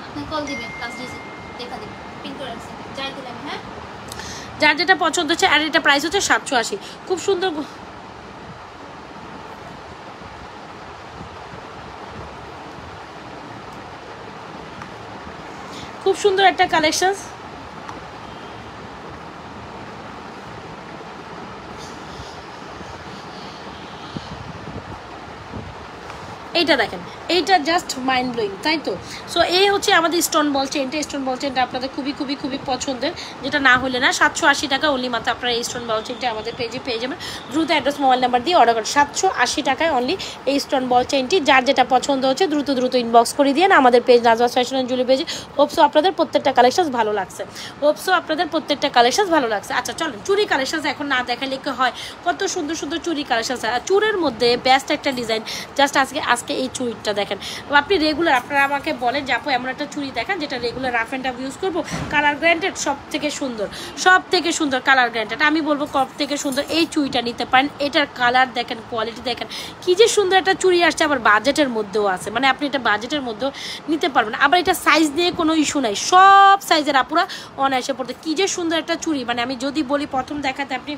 আপনি কল দিবেন, লাস্ট ডিজিট দেখা দিবেন, পিন করে রাখছি, যাই দিলাম। হ্যাঁ, যার যেটা পছন্দ হচ্ছে। আর এটা প্রাইস হচ্ছে 780। খুব সুন্দর, খুব সুন্দর একটা কালেকশন। এইটা দেখেন, এইটা জাস্ট মাইন্ড ব্লোয়িং, তাই তো? সো এই হচ্ছে আমাদের স্টোন বল চেনটা। স্টোন বল চেনটা আপনাদের খুবই খুবই খুবই পছন্দের, যেটা না হলে না। 780 টাকা অনলি মাত্র আপনারা এই স্টোন বল চেনটা আমাদের পেজে পেয়ে যাবেন। দ্রুত অ্যাড্রেস মোবাইল নাম্বার দিয়ে অর্ডার করেন। 780 টাকায় অনলি এই স্টোন বল চেনটি। যার যেটা পছন্দ হচ্ছে দ্রুত দ্রুত ইনবক্স করে দিয়ে আমাদের page Nazma's fashion and jewellery পেজে। হোপসো আপনাদের প্রত্যেকটা কালেকশন ভালো লাগছে, হোপসো আপনাদের প্রত্যেকটা কালেকশন ভালো লাগছে। আচ্ছা চলেন, চুরি কালেকশন এখন না দেখালে কি হয়, কত সুন্দর সুন্দর চুরি কালেকশন। চুরের মধ্যে বেস্ট একটা ডিজাইন, জাস্ট আজকে এই চুরিটা দেখেন। আপনি রেগুলার, আপনারা আমাকে বলেন যে আপু এমন একটা চুড়ি দেখান যেটা regular rough and tough use করবো, কালার গ্যারান্টেড, সব থেকে সুন্দর, সব থেকে সুন্দর কালার গ্যারান্টেড। আমি বলবো সব থেকে সুন্দর এই চুড়িটা নিতে পারেন। এটার কালার দেখেন, কোয়ালিটি দেখেন, কি যে সুন্দর একটা চুড়ি আসছে, আবার বাজেটের মধ্যেও আছে, মানে আপনি এটা বাজেটের মধ্যেও নিতে পারবেন। আবার এটা সাইজ নিয়ে কোনো ইস্যু নাই, সব সাইজের আপুরা অনায়াসে পড়তে। কি যে সুন্দর একটা চুড়ি, মানে আমি যদি বলি প্রথম দেখাতে আপনি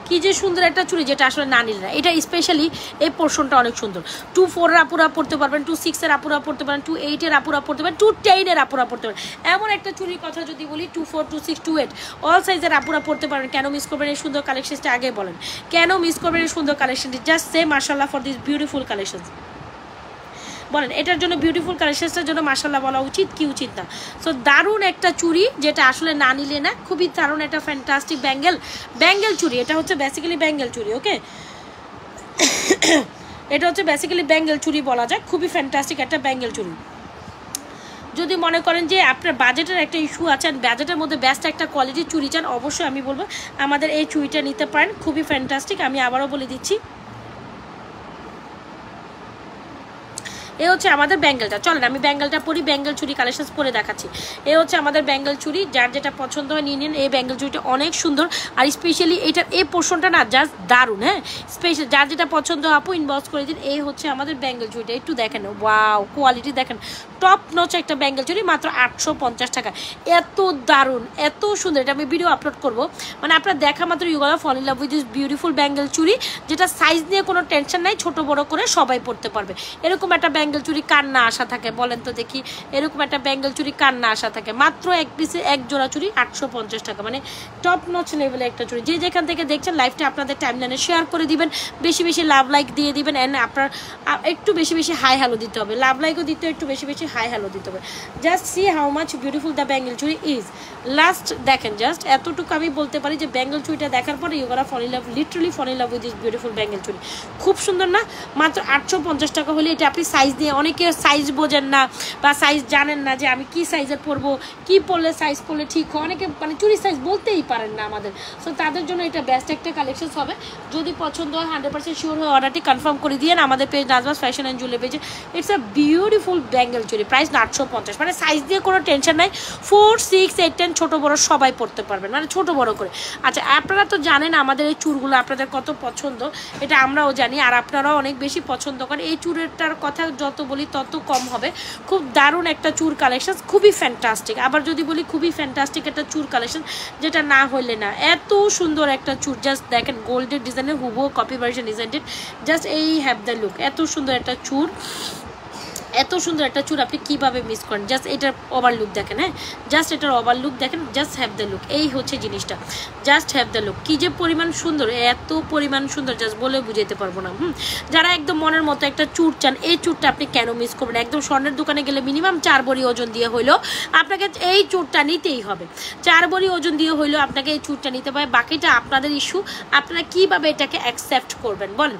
কি যে সুন্দর একটা চুড়ি, যেটা আসলে না নিলে না। এটা স্পেশালি এই পোর্শনটা অনেক সুন্দর। 2-4 আপুরা পড়তে পারবেন, 2-6 আপুরা পড়তে পারেন, 2-8 আপুরা পড়তে পারেন, 2-10 আপুরা পড়তে পারেন। এমন একটা চুড়ির কথা যদি বলি, 2-4, 2-6, 2-8 অল সাইজের আপুরা পড়তে পারবেন। কেন মিস করবেন এই সুন্দর কালেকশনটা? আগে বলেন কেন মিস করবেন এই সুন্দর কালেকশনটি? জাস্ট সে মাশাআল্লাহ ফর দিস বিউটিফুল কালেকশন। বলেন এটার জন্য বিউটিফুল কালেকশনসটার জন্য মাশাআল্লাহ বলা উচিত কি উচিত না। সো দারুণ একটা চুড়ি, যেটা আসলে না নিলে না, খুবই দারুণ একটা ফ্যান্টাস্টিক ব্যাঙ্গেল চুড়ি। এটা হচ্ছে বেসিক্যালি ব্যাঙ্গেল চুড়ি, ওকে এটা হচ্ছে বেসিক্যালি ব্যাঙ্গেল চুড়ি বলা যায়, খুবই ফ্যান্টাস্টিক একটা ব্যাঙ্গেল চুড়ি। যদি মনে করেন যে আপনার বাজেটের একটা ইস্যু আছে, বাজেটের মধ্যে বেস্ট একটা কোয়ালিটির চুড়ি চান, অবশ্যই আমি বলবো আমাদের এই চুড়িটা নিতে পারেন, খুবই ফ্যান্টাস্টিক। আমি আবারও বলে দিচ্ছি, এ হচ্ছে আমাদের ব্যাঙ্গেলটা। চলেন আমি ব্যাঙ্গেলটা পরি, ব্যাঙ্গেল চুড়ি কালেকশন পরে দেখাচ্ছি। এ হচ্ছে আমাদের ব্যাঙ্গেল চুড়ি, যার যেটা পছন্দ হয় নিয়ে নিন। এই ব্যাঙ্গেল চুড়িটা অনেক সুন্দর, আর স্পেশালি এটার এই পোর্শনটা না জাস্ট দারুণ। হ্যাঁ, স্পেশাল যার যেটা পছন্দ আপু ইনবক্স করে দিন। এই হচ্ছে আমাদের ব্যাঙ্গেল চুড়িটা, একটু দেখেন, ওয়াও কোয়ালিটি দেখেন, টপ নচ একটা ব্যাঙ্গেল চুড়ি, মাত্র 850 টাকা। এত দারুণ, এত সুন্দর, এটা আমি ভিডিও আপলোড করবো, মানে আপনার দেখা মাত্র you gonna fall in love with this beautiful bangle চুড়ি, যেটা সাইজ নিয়ে কোনো টেনশন নাই, ছোট বড় করে সবাই পড়তে পারবে। এরকম একটা ব্যাঙ্গেল চুড়ি কার না আশা থাকে বলেন তো দেখি, এরকম একটা ব্যাঙ্গেল চুড়ি কার না আশা থাকে। মাত্র এক পিসে এক জোড়া চুড়ি 850 টাকা, মানে টপ নচ লেভেলে একটা চুড়ি। যে যেখান থেকে দেখছেন লাইভটা আপনাদের টাইমলাইনে শেয়ার করে দিবেন, বেশি বেশি লাভ লাইক দিয়ে দিবেন, অ্যান্ড আপনার একটু বেশি বেশি হাই হ্যালো দিতে হবে, লাভ লাইকও দিতে একটু বেশি বেশি হাই হ্যালো দিতে হবে। Just see how much beautiful the bangle চুড়ি ইজ। লাস্ট দেখেন, জাস্ট এতটুকু আমি বলতে পারি যে ব্যাঙ্গেল চুড়িটা দেখার পরে you gonna fall in love, literally fall in love with this beautiful bangle চুড়ি। খুব সুন্দর না? মাত্র 850 টাকা হলে এটা আপনি সাইজ দিয়ে, অনেকে সাইজ বোঝেন না বা সাইজ জানেন না যে আমি কি সাইজের পরবো, কি পরলে সাইজ পরলে ঠিক হয়, অনেকে মানে চুরি সাইজ বলতেই পারেন না আমাদের। সো তাদের জন্য এটা বেস্ট একটা কালেকশন হবে। যদি পছন্দ হয় 100% শিওর হয়ে অর্ডারটি কনফার্ম করে দিয়ে আমাদের page Nazma's fashion and jewellery পেজে। ইটস আ বিউটিফুল ব্যাঙ্গেল চুরি, প্রাইস 850, মানে সাইজ দিয়ে কোনো টেনশন নাই, 4, 6, 8, 10 ছোটো বড়ো সবাই পরতে পারবেন, মানে ছোটো বড়ো করে। আচ্ছা আপনারা তো জানেন আমাদের এই চুরগুলো আপনাদের কত পছন্দ, এটা আমরাও জানি, আর আপনারাও অনেক বেশি পছন্দ করেন। এই চুরেরটার কথা যত বলি তত কম হবে। খুব দারুণ একটা চুর কালেকশন, খুবই ফ্যান্টাস্টিক। আবার যদি বলি খুবই ফ্যান্টাস্টিক একটা চুর কালেকশন, যেটা না হইলে না, এত সুন্দর একটা চুর। জাস্ট দেখেন গোল্ডের ডিজাইনের হুবহু কপি ভার্সন ডিজাইনের, জাস্ট এই হ্যাভ দ্য লুক। এত সুন্দর একটা চুর, এত সুন্দর একটা চুর আপনি কীভাবে মিস করেন। জাস্ট এটার ওভারলুক দেখেন, হ্যাঁ জাস্ট এটার ওভারলুক দেখেন, জাস্ট হ্যাভ দ্য লুক। এই হচ্ছে জিনিসটা, জাস্ট হ্যাভ দ্য লুক। কী যে পরিমাণ সুন্দর, এত পরিমাণ সুন্দর জাস্ট বলে বুঝাইতে পারবো না। যারা একদম মনের মতো একটা চুর চান, এই চুরটা আপনি কেন মিস করবেন? একদম স্বর্ণের দোকানে গেলে মিনিমাম 4 ভরি ওজন দিয়ে হইলেও আপনাকে এই চুরটা নিতেই হবে। 4 ভরি ওজন দিয়ে হইলেও আপনাকে এই চুরটা নিতে হবে। বাকিটা আপনাদের ইস্যু, আপনারা কীভাবে এটাকে অ্যাকসেপ্ট করবেন বলেন।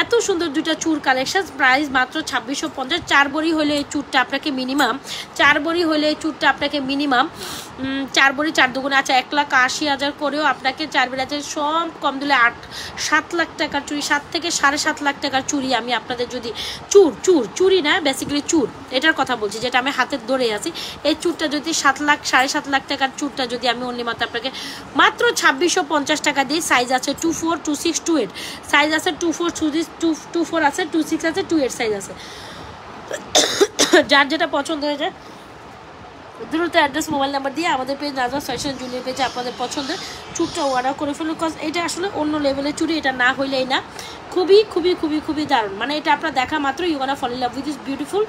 এত সুন্দর দুইটা চুর কালেকশন, প্রাইস মাত্র 2650। 4 ভরি হলে এই চুরটা আপনাকে মিনিমাম, 4 ভরি হলে এই চুরটা আপনাকে মিনিমাম 4 ভরি 4 দুগুণে, আচ্ছা 1,80,000 করেও আপনাকে 4 ভরি আছে, সব কম দিলে 7 লাখ টাকার চুরি, 7 থেকে 7.5 লাখ টাকার চুরি আমি আপনাদের যদি চুরি না বেসিক্যালি চুর, এটার কথা বলছি যেটা আমি হাতের ধরে আছি। এই চুরটা যদি 7 লাখ 7.5 লাখ টাকার চুরটা যদি আমি অনলি মাত্র আপনাকে মাত্র 2650 টাকা দিই। সাইজ আছে 24, 26, 28, সাইজ আছে 24, 24 আছে, 26 আছে, 28 সাইজ আছে। যার যেটা পছন্দ হয়ে যায় দ্রুত অ্যাড্রেস মোবাইল নাম্বার দিয়ে আমাদের পেজ নাজমাস ফ্যাশন জুয়েলারি পেজে আপনাদের পছন্দের চুরটা অর্ডার করে ফেলুন। বিকজ এটা আসলে অন্য লেভেলের চুরি, এটা না হইলেই না। খুবই খুবই খুবই খুবই দারুণ, মানে এটা আপনার দেখা মাত্র you gonna fall in love with this beautiful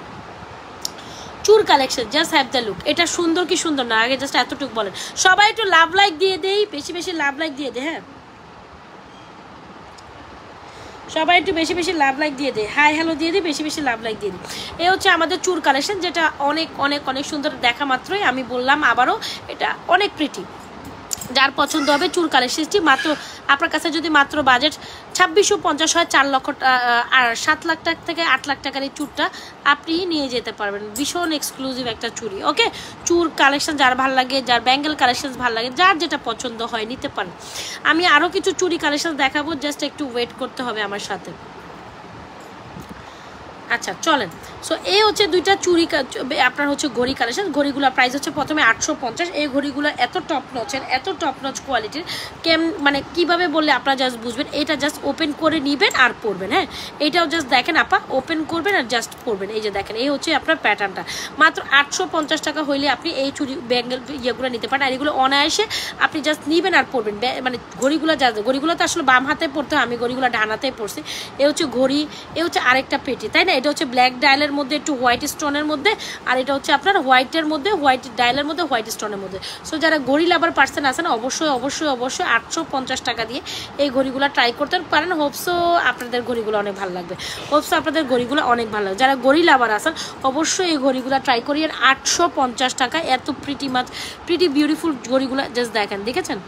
chur collection. Just have the look. এটা সুন্দর কি সুন্দর না, আগে জাস্ট এতটুকু বলেন। সবাই একটু লাভ লাইক দিয়ে দেই, বেশি বেশি লাভ লাইক দিয়ে দে। হ্যাঁ সবাই একটু বেশি বেশি লাভ লাইক দিয়ে দেয়, হাই হ্যালো দিয়ে দিই, বেশি বেশি লাভ লাইক দিয়ে দিই। এই হচ্ছে আমাদের চুর কালেকশন, যেটা অনেক অনেক অনেক সুন্দর। দেখা মাত্রই আমি বললাম আবারও, এটা অনেক প্রিটি। যার পছন্দ হবে চুর কালেকশনটি, মাত্র আপনার কাছে যদি মাত্র বাজেট 2650 হয়, 4 লক্ষ আর 7 লাখ টাকা থেকে 8 লাখ টাকার এই চুরটা আপনি নিয়ে যেতে পারবেন। ভীষণ এক্সক্লুসিভ একটা চুরি। ওকে, চুর কালেকশন যার ভালো লাগে, যার ব্যাঙ্গেল কালেকশন ভালো লাগে, যার যেটা পছন্দ হয় নিতে পারেন। আমি আরও কিছু চুরি কালেকশন দেখাবো, জাস্ট একটু ওয়েট করতে হবে আমার সাথে। আচ্ছা চলেন। সো এই হচ্ছে দুইটা চুরি, আপনার হচ্ছে ঘড়ি কালেকশন। ঘড়িগুলোর প্রাইস হচ্ছে প্রথমে 850। এই ঘড়িগুলো এত টপ নচের, এত টপ নচ কোয়ালিটির, মানে কীভাবে বললে আপনারা জাস্ট বুঝবেন। এটা জাস্ট ওপেন করে নেবেন আর পরবেন। হ্যাঁ এটাও জাস্ট দেখেন আপা, ওপেন করবেন আর জাস্ট পরবেন। এই যে দেখেন, এই হচ্ছে আপনার প্যাটার্নটা। মাত্র 850 টাকা হইলে আপনি এই চুরি ব্যাঙ্গেল ইয়েগুলো নিতে পারেন। আর এগুলো অনায়াসে আপনি জাস্ট নেবেন আর পরবেন। মানে ঘড়িগুলো ঘড়িগুলো তো আসলে বাম হাতে পরতে হয়, আমি ঘড়িগুলো ডান হাতে পরছি। এ হচ্ছে ঘড়ি, এ হচ্ছে আরেকটা পেটি, তাই না? এটা হচ্ছে ব্ল্যাক ডায়ালের মধ্যে একটু হোয়াইট স্টোনের মধ্যে, আর এটা হচ্ছে আপনার হোয়াইটের মধ্যে, হোয়াইট ডায়ালের মধ্যে হোয়াইট স্টোনের মধ্যে। সো যারা ঘড়ি লাভার পার্সন আছে না, অবশ্যই অবশ্যই অবশ্যই 850 টাকা দিয়ে এই ঘড়িগুলো ট্রাই করতে পারেন। হোপসো আপনাদের ঘড়িগুলো অনেক ভালো লাগবে, হোপসো আপনাদের ঘড়িগুলো অনেক ভালো লাগবে। যারা ঘড়ি লাভার আছেন অবশ্যই এই ঘড়িগুলো ট্রাই করিয়ে। 850 টাকা এত প্রিটি বিউটিফুল ঘড়িগুলো জাস্ট দেখেছেন।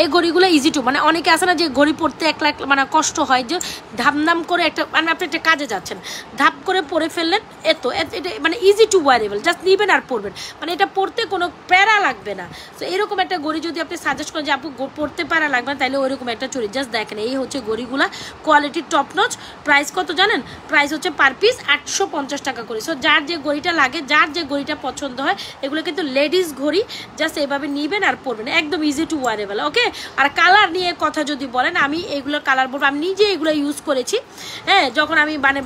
এই ঘড়িগুলো ইজি টু, মানে অনেকে আছে না যে ঘড়ি পরতে এক লাখ মানে কষ্ট হয়, যে ধামধাম করে একটা মানে আপনি একটা কাজে যাচ্ছেন, ধাপ করে পরে ফেললেন, এটা মানে ইজি টু ওয়ারেবল, জাস্ট নিবেন আর পরবেন, মানে এটা পরতে কোনো প্যারা লাগবে না। তো এরকম একটা ঘড়ি যদি আপনি সাজেস্ট করেন যে আপু পরতে প্যারা লাগবে না, তাহলে ওইরকম একটা চুরি জাস্ট দেখেন। এই হচ্ছে ঘড়িগুলা, কোয়ালিটির টপ নচ। প্রাইস কত জানেন? প্রাইস হচ্ছে পার পিস 850 টাকা করে। সো যার যে ঘড়িটা লাগে, যার যে ঘড়িটা পছন্দ হয়, এগুলো কিন্তু লেডিস ঘড়ি, জাস্ট এভাবে নিবেন আর পরবেন, একদম ইজি টু ওয়ারেবল। ওকে, আর কালার নিয়ে কথা যদি বলেন, আমি এগুলো কালার বলবো, আমি নিজে এগুলো ইউজ করেছি। হ্যাঁ, যখন আমি মানে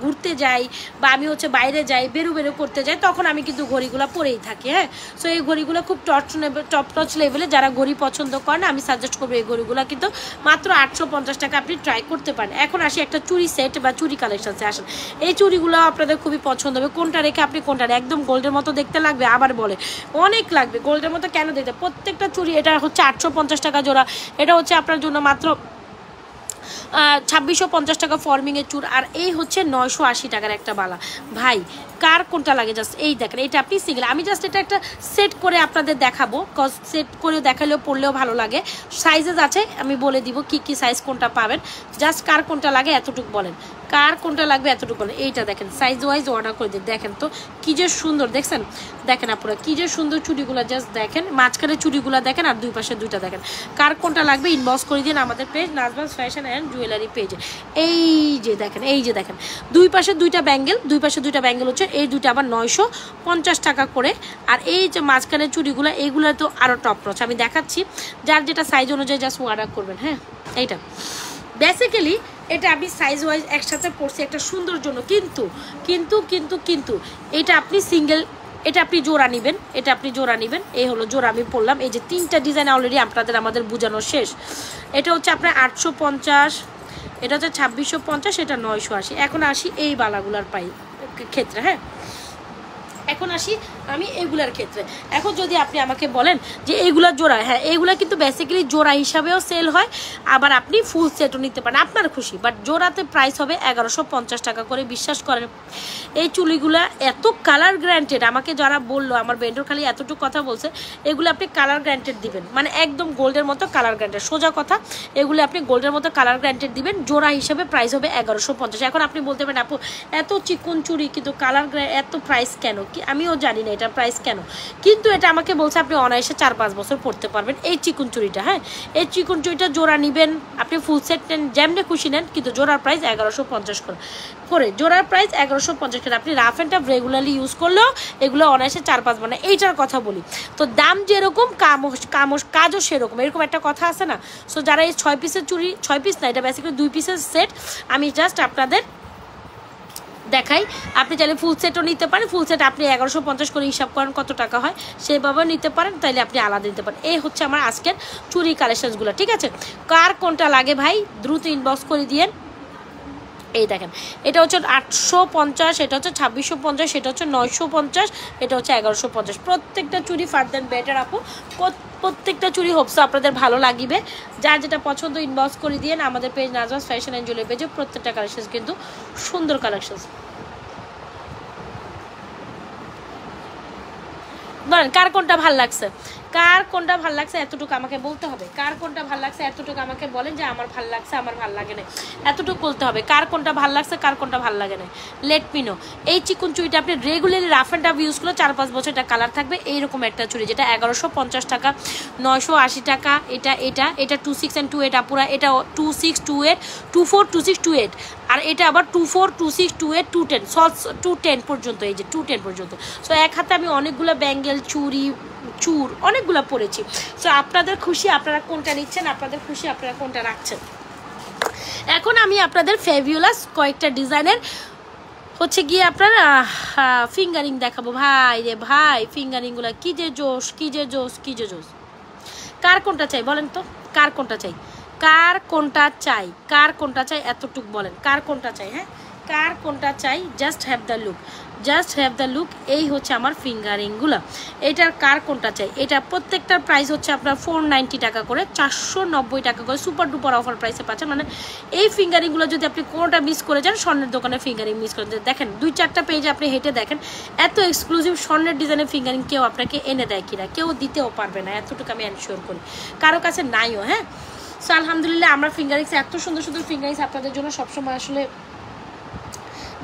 ঘুরতে যাই বা আমি হচ্ছে বাইরে যাই, বেরো করতে যাই, তখন আমি কিন্তু ঘড়িগুলো পরেই থাকি। হ্যাঁ, সো এই ঘড়িগুলো খুব টপ নচ লেভেলে, যারা ঘড়ি পছন্দ করেন আমি সাজেস্ট করবো এই ঘড়িগুলো কিন্তু মাত্র 850 টাকা আপনি ট্রাই করতে পারেন। এখন আসি একটা চুরি সেট বা চুরি কালেকশনসে আসেন। এই চুরিগুলো আপনাদের খুবই পছন্দ হবে। কোনটা রেখে আপনি কোনটা, একদম গোল্ডের মতো দেখতে লাগবে, আবার বলে অনেক লাগবে গোল্ডের মতো কেন দেখতে। প্রত্যেকটা চুরি, এটা হচ্ছে 850 টাকা জোড়া, এটা হচ্ছে আপনার জন্য মাত্র 2650 টাকা ফর্মিংয়ের চুর, আর এই হচ্ছে 980 টাকার একটা বালা। ভাই কার কোনটা লাগে জাস্ট এই দেখেন, এটা আপনি সিঙ্গেল, আমি জাস্ট এটা একটা সেট করে আপনাদের দেখাবো, কজ সেট করে দেখালেও পড়লেও ভালো লাগে। সাইজেস আছে, আমি বলে দিব কি কি সাইজ কোনটা পাবেন। জাস্ট কার কোনটা লাগে এতটুকু বলেন, কার কোনটা লাগবে এতটুকু বলেন। এইটা দেখেন সাইজ ওয়াইজ অর্ডার করে দিন। দেখেন তো কি যে সুন্দর, দেখছেন? দেখেন আপনারা কি যে সুন্দর চুড়িগুলো, জাস্ট দেখেন মাঝখানে চুড়িগুলো দেখেন, আর দুই পাশে দুইটা দেখেন। কার কোনটা লাগবে ইনবক্স করে দিন আমাদের page Nazma's fashion and jewellery পেজে। এই যে দেখেন, এই যে দেখেন দুই পাশে দুইটা ব্যাঙ্গেল, দুই পাশে দুইটা ব্যাঙ্গেল হচ্ছে, এই দুইটা আবার 950 টাকা করে। আর এই যে মাঝখানে চুড়িগুলো, এইগুলো তো আরও টপ নচ, আমি দেখাচ্ছি। যার যেটা সাইজ অনুযায়ী জাস্ট অর্ডার করবেন। হ্যাঁ, এইটা বেসিক্যালি এটা আমি সাইজ ওয়াইজ একসাথে পড়ছি একটা সুন্দর জন্য, কিন্তু কিন্তু কিন্তু কিন্তু এটা আপনি সিঙ্গেল, এটা আপনি জোড়া নেবেন, এটা আপনি জোড়া নেবেন। এই হলো জোড়া আমি পড়লাম, এই যে তিনটা ডিজাইন অলরেডি আপনাদের আমাদের বোঝানো শেষ। এটা হচ্ছে আপনার 850, এটা হচ্ছে 2650, এটা 980। এখন আসি এই বালাগুলার ক্ষেত্রে। হ্যাঁ, এখন আসি আমি এগুলার ক্ষেত্রে। এখন যদি আপনি আমাকে বলেন যে এইগুলা জোড়া, হ্যাঁ এইগুলা কিন্তু বেসিক্যালি জোড়া হিসাবেও সেল হয়, আবার আপনি ফুল সেটও নিতে পারেন, আপনার খুশি। বাট জোড়াতে প্রাইস হবে 1150 টাকা করে। বিশ্বাস করেন এই চুড়িগুলা এত কালার গ্যারান্টেড, আমাকে যারা বললো, আমার বেন্ডর খালি এতটুকু কথা বলছে, এগুলো আপনি কালার গ্যারান্টেড দিবেন, মানে একদম গোল্ডের মতো কালার গ্যারান্টেড, সোজা কথা, এগুলো আপনি গোল্ডের মতো কালার গ্যারান্টেড দিবেন। জোড়া হিসাবে প্রাইস হবে 1150। এখন আপনি বলতে পারেন আপু এত চিকন চুড়ি কিন্তু কালার এত প্রাইস কেন, কি আমিও জানি না এটা প্রাইস কেন, কিন্তু এটা আমাকে বলছে আপনি অনায়াসে 4-5 বছর পড়তে পারবেন এই চিকন চুড়িটা। হ্যাঁ, এই চিকন চুড়িটা জোড়া নেবেন, আপনি ফুল সেট নেন, যেমনি খুশি নেন, কিন্তু জোড়ার প্রাইস 1150 করে, জোড়ার প্রাইস 1150 করে। আপনি rough and tough regularly use করলেও এগুলো অনায়াসে 4-5 মানে এইটার কথা বলি। তো দাম যেরকম কাজও সেরকম, এরকম একটা কথা আছে না। সো যারা এই 6 পিসের চুড়ি, 6 পিস না, এটা বেসিক্যালি 2 পিসের সেট, আমি জাস্ট আপনাদের দেখাই। আপনি চাইলে ফুল সেটও নিতে পারেন, ফুল সেট আপনি 1150 করে হিসাব করেন কত টাকা হয়, সেভাবেও নিতে পারেন, তাইলে আপনি আলাদা নিতে পারেন। এই হচ্ছে আমার আজকের চুরি কালেকশনসগুলো, ঠিক আছে? কার কোনটা লাগে ভাই দ্রুত ইনবক্স করে দিয়েন। এই দেখেন, এটা হচ্ছে 850, এটা হচ্ছে 2650, এটা হচ্ছে 950, এটা হচ্ছে 1150। প্রত্যেকটা চুরি ফার দেন বেটার আপু, প্রত্যেকটা চুরি হোপসো আপনাদের ভালো লাগিবে। যার যেটা পছন্দ ইনবক্স করে দিয়ে আমাদের page Nazma's fashion and jewellery পেজে। প্রত্যেকটা কালেকশন কিন্তু সুন্দর কালেকশন। বলেন কার কোনটা ভাল লাগছে, কার কোনটা ভাল লাগছে এতটুকু আমাকে বলতে হবে। কার কোনটা ভাল লাগছে এতটুকু আমাকে বলেন যে আমার ভাল লাগছে, আমার ভাল লাগে না, এতটুকু বলতে হবে। কার কোনটা ভাল লাগছে, কার কোনটা ভাল লাগে না, লেট মি নো। এই চিকন চুড়িটা আপনি regularly rough and tough use করলে 4-5 বছর এটা কালার থাকবে। এইরকম একটা চুড়ি যেটা 1150 টাকা, 980 টাকা। এটা 26 and 28 আপুরা, এটা 26, 28, 24, 26, 28, আর এটা আবার 24, 26, 28, 210, 210 পর্যন্ত, এই যে 210 পর্যন্ত। সো এক হাতে আমি অনেকগুলো ব্যাঙ্গেল, চুড়ি, চুর অনেকগুলো পরেছি। সো আপনাদের খুশি আপনারা কোনটা নিচ্ছেন, আপনাদের খুশি আপনারা কোনটা রাখছেন। এখন আমি আপনাদের ফেভিউলাস কয়েকটা ডিজাইনের হচ্ছে গিয়ে আপনার ফিঙ্গারিং দেখাবো। ভাই রে ভাই, ফিঙ্গারিংগুলো কি যে জোশ, কি যে জোশ, কি যে জোশ। কার কোনটা চাই বলেন তো, কার কোনটা চাই, কার কোনটা চাই এতটুক বলেন, কার কোনটা চাই? হ্যাঁ, কার কোনটা চাই? Just have the look. এই হচ্ছে আমার ফিঙ্গারিংগুলো। এটার কার কোনটা চাই? এটা প্রত্যেকটার প্রাইস হচ্ছে আপনার 490 টাকা করে, 490 টাকা করে সুপার ডুপার অফার প্রাইসে পাচ্ছেন। মানে এই ফিঙ্গারিংগুলো যদি আপনি কোনোটা মিস করে যান, স্বর্ণের দোকানে ফিঙ্গারিং মিস করে দেখেন 2-4টা পেজে আপনি হেঁটে দেখেন, এত এক্সক্লুসিভ স্বর্ণের ডিজাইনের ফিঙ্গারিং কেউ আপনাকে এনে দেয় কিনা, কেউ দিতেও পারবে না, এতটুকু আমি এনশিওর করি, কারো কাছে নাইও। হ্যাঁ, সো আলহামদুলিল্লাহ আমরা ফিঙ্গারিংস এত সুন্দর সুন্দর ফিঙ্গারিংস আপনাদের জন্য সবসময় আসলে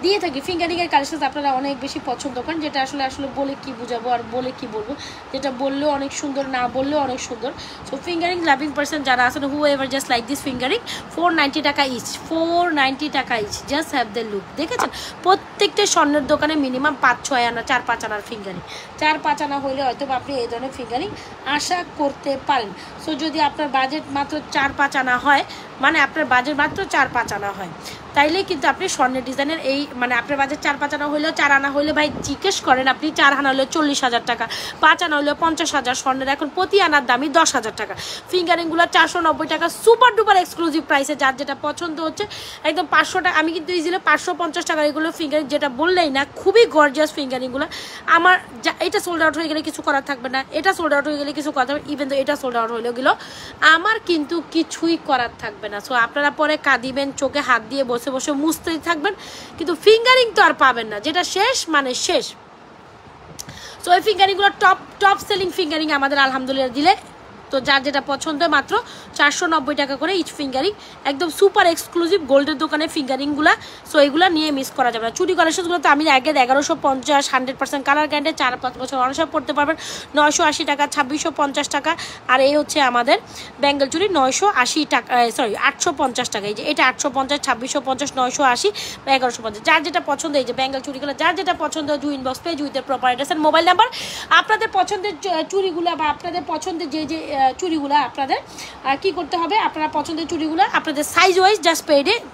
দিয়ে থাকি। ফিঙ্গারিংয়ের কালেকশন আপনারা অনেক বেশি পছন্দ করেন, যেটা আসলে বলে কি বুঝাবো আর বলে কি বলবো, যেটা বললেও অনেক সুন্দর, না বললেও অনেক সুন্দর। সো ফিঙ্গারিং লাভিং পার্সন যারা আছেন, whoever just like this finger ring, 490 টাকা ইচ, 490 টাকা each, just have the look. দেখেছেন প্রত্যেকটা স্বর্ণের দোকানে মিনিমাম 5-6 আনা 4-5 আনার ফিঙ্গারিং, 4-5 আনা হলে হয়তো আপনি এই ধরনের ফিঙ্গারিং আশা করতে পারেন। সো যদি আপনার বাজেট মাত্র 4-5 আনা হয়, মানে আপনার বাজেট মাত্র 4-5 আনা হয়, তাইলে কিন্তু আপনি স্বর্ণের ডিজাইনের এই মানে আপনার বাজেট 4-5 আনা হইলেও, 4 আনা হইলে ভাই জিজ্ঞেস করেন আপনি 4 আনা হলে 40,000 টাকা, 5 আনা হলে 50,000। স্বর্ণের এখন প্রতি আনার দামই 10,000 টাকা। ফিঙ্গারিংগুলো 490 টাকা সুপার ডুপার এক্সক্লুসিভ প্রাইসে। যার যেটা পছন্দ হচ্ছে একদম 500 টাকা, আমি কিন্তু ইজিলি 550 টাকা এগুলো ফিঙ্গারিং, যেটা বললেই না খুবই গর্জিয়াস ফিঙ্গারিংগুলো। আমার এটা সোল্ড আউট হয়ে গেলে কিছু করার থাকবে না, এটা সোল্ড আউট হয়ে গেলে কিছু করা থাকবে, ইভেন তো এটা সোল্ড আউট হলেও গেলো আমার কিন্তু কিছুই করার থাকবে না। সো আপনারা পরে কাঁদিবেন, চোখে হাত দিয়ে বসে বসে মুছতেই থাকবেন, কিন্তু তো আর পাবেন না, যেটা শেষ মানে শেষ। সো এই ফিঙ্গারিংগুলো টপ সেলিং ফিঙ্গারিং আমাদের আলহামদুলিল্লাহ দিলে। তো যার যেটা পছন্দ মাত্র 490 টাকা করে ইচ ফিঙ্গারিং, একদম সুপার এক্সক্লুসিভ গোল্ডের দোকানে ফিঙ্গারিংগুলা। সো এইগুলো নিয়ে মিস করা যাবে না। চুরি কালেকশনগুলো তো আমি আগে 1150, 100% কালার গ্যারান্টি, 4-5 বছর অনসব পড়তে পারবেন, 980 টাকা, 2650 টাকা। আর এই হচ্ছে আমাদের ব্যাঙ্গেল চুরি 980 টাকা, সরি 850 টাকা। এই যে এটা 850, 2650, 980, 1150। যার যেটা পছন্দ, এই যে ব্যাঙ্গেল চুরিগুলো যার যেটা পছন্দ, inbox page with proper address and mobile number. আপনাদের পছন্দের চুরিগুলো বা আপনাদের পছন্দের যে চুরিগুলো আপনাদের কি করতে হবে, আপনারা পছন্দের চুরিগুলো আপনাদের সাইজ ওয়াইজ জাস্ট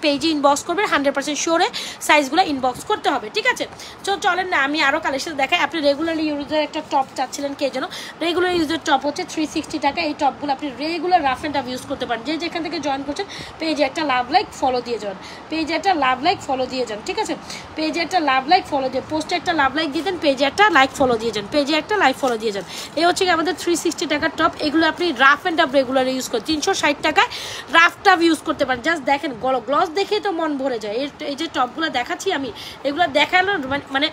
পেজে ইনবক্স করবেন, 100% শিওরে সাইজগুলো ইনবক্স করতে হবে, ঠিক আছে? তো চলেন না আমি আরও কালেকশন দেখাই। আপনি রেগুলারলি ইউজের একটা টপ চাচ্ছিলেন, কে যেন রেগুলার ইউজের টপ হচ্ছে 360 টাকা। এই টপগুলো আপনি regular rough and tough use করতে পারেন। যে যেখান থেকে জয়েন করছেন পেজে একটা লাভ লাইক ফলো দিয়ে যান, পেজে একটা লাভ লাইক ফলো দিয়ে যান, ঠিক আছে? পেজে একটা লাভ লাইক ফলো দিয়ে, পোস্টে একটা লাভ লাইক দিয়ে দেন, পেজে একটা লাইক ফলো দিয়ে যান, পেজে একটা লাইক ফলো দিয়ে যান। এই হচ্ছে আমাদের 360 টাকার টপ। এগুলো আপনি rough and tough regular use করে 360 টাকায় রাফ টাফ ইউজ করতে পারেন। জাস্ট দেখেন গ্লস দেখেই তো মন ভরে যায়। এই যে টপগুলো দেখাচ্ছি আমি, এগুলো দেখানো মানে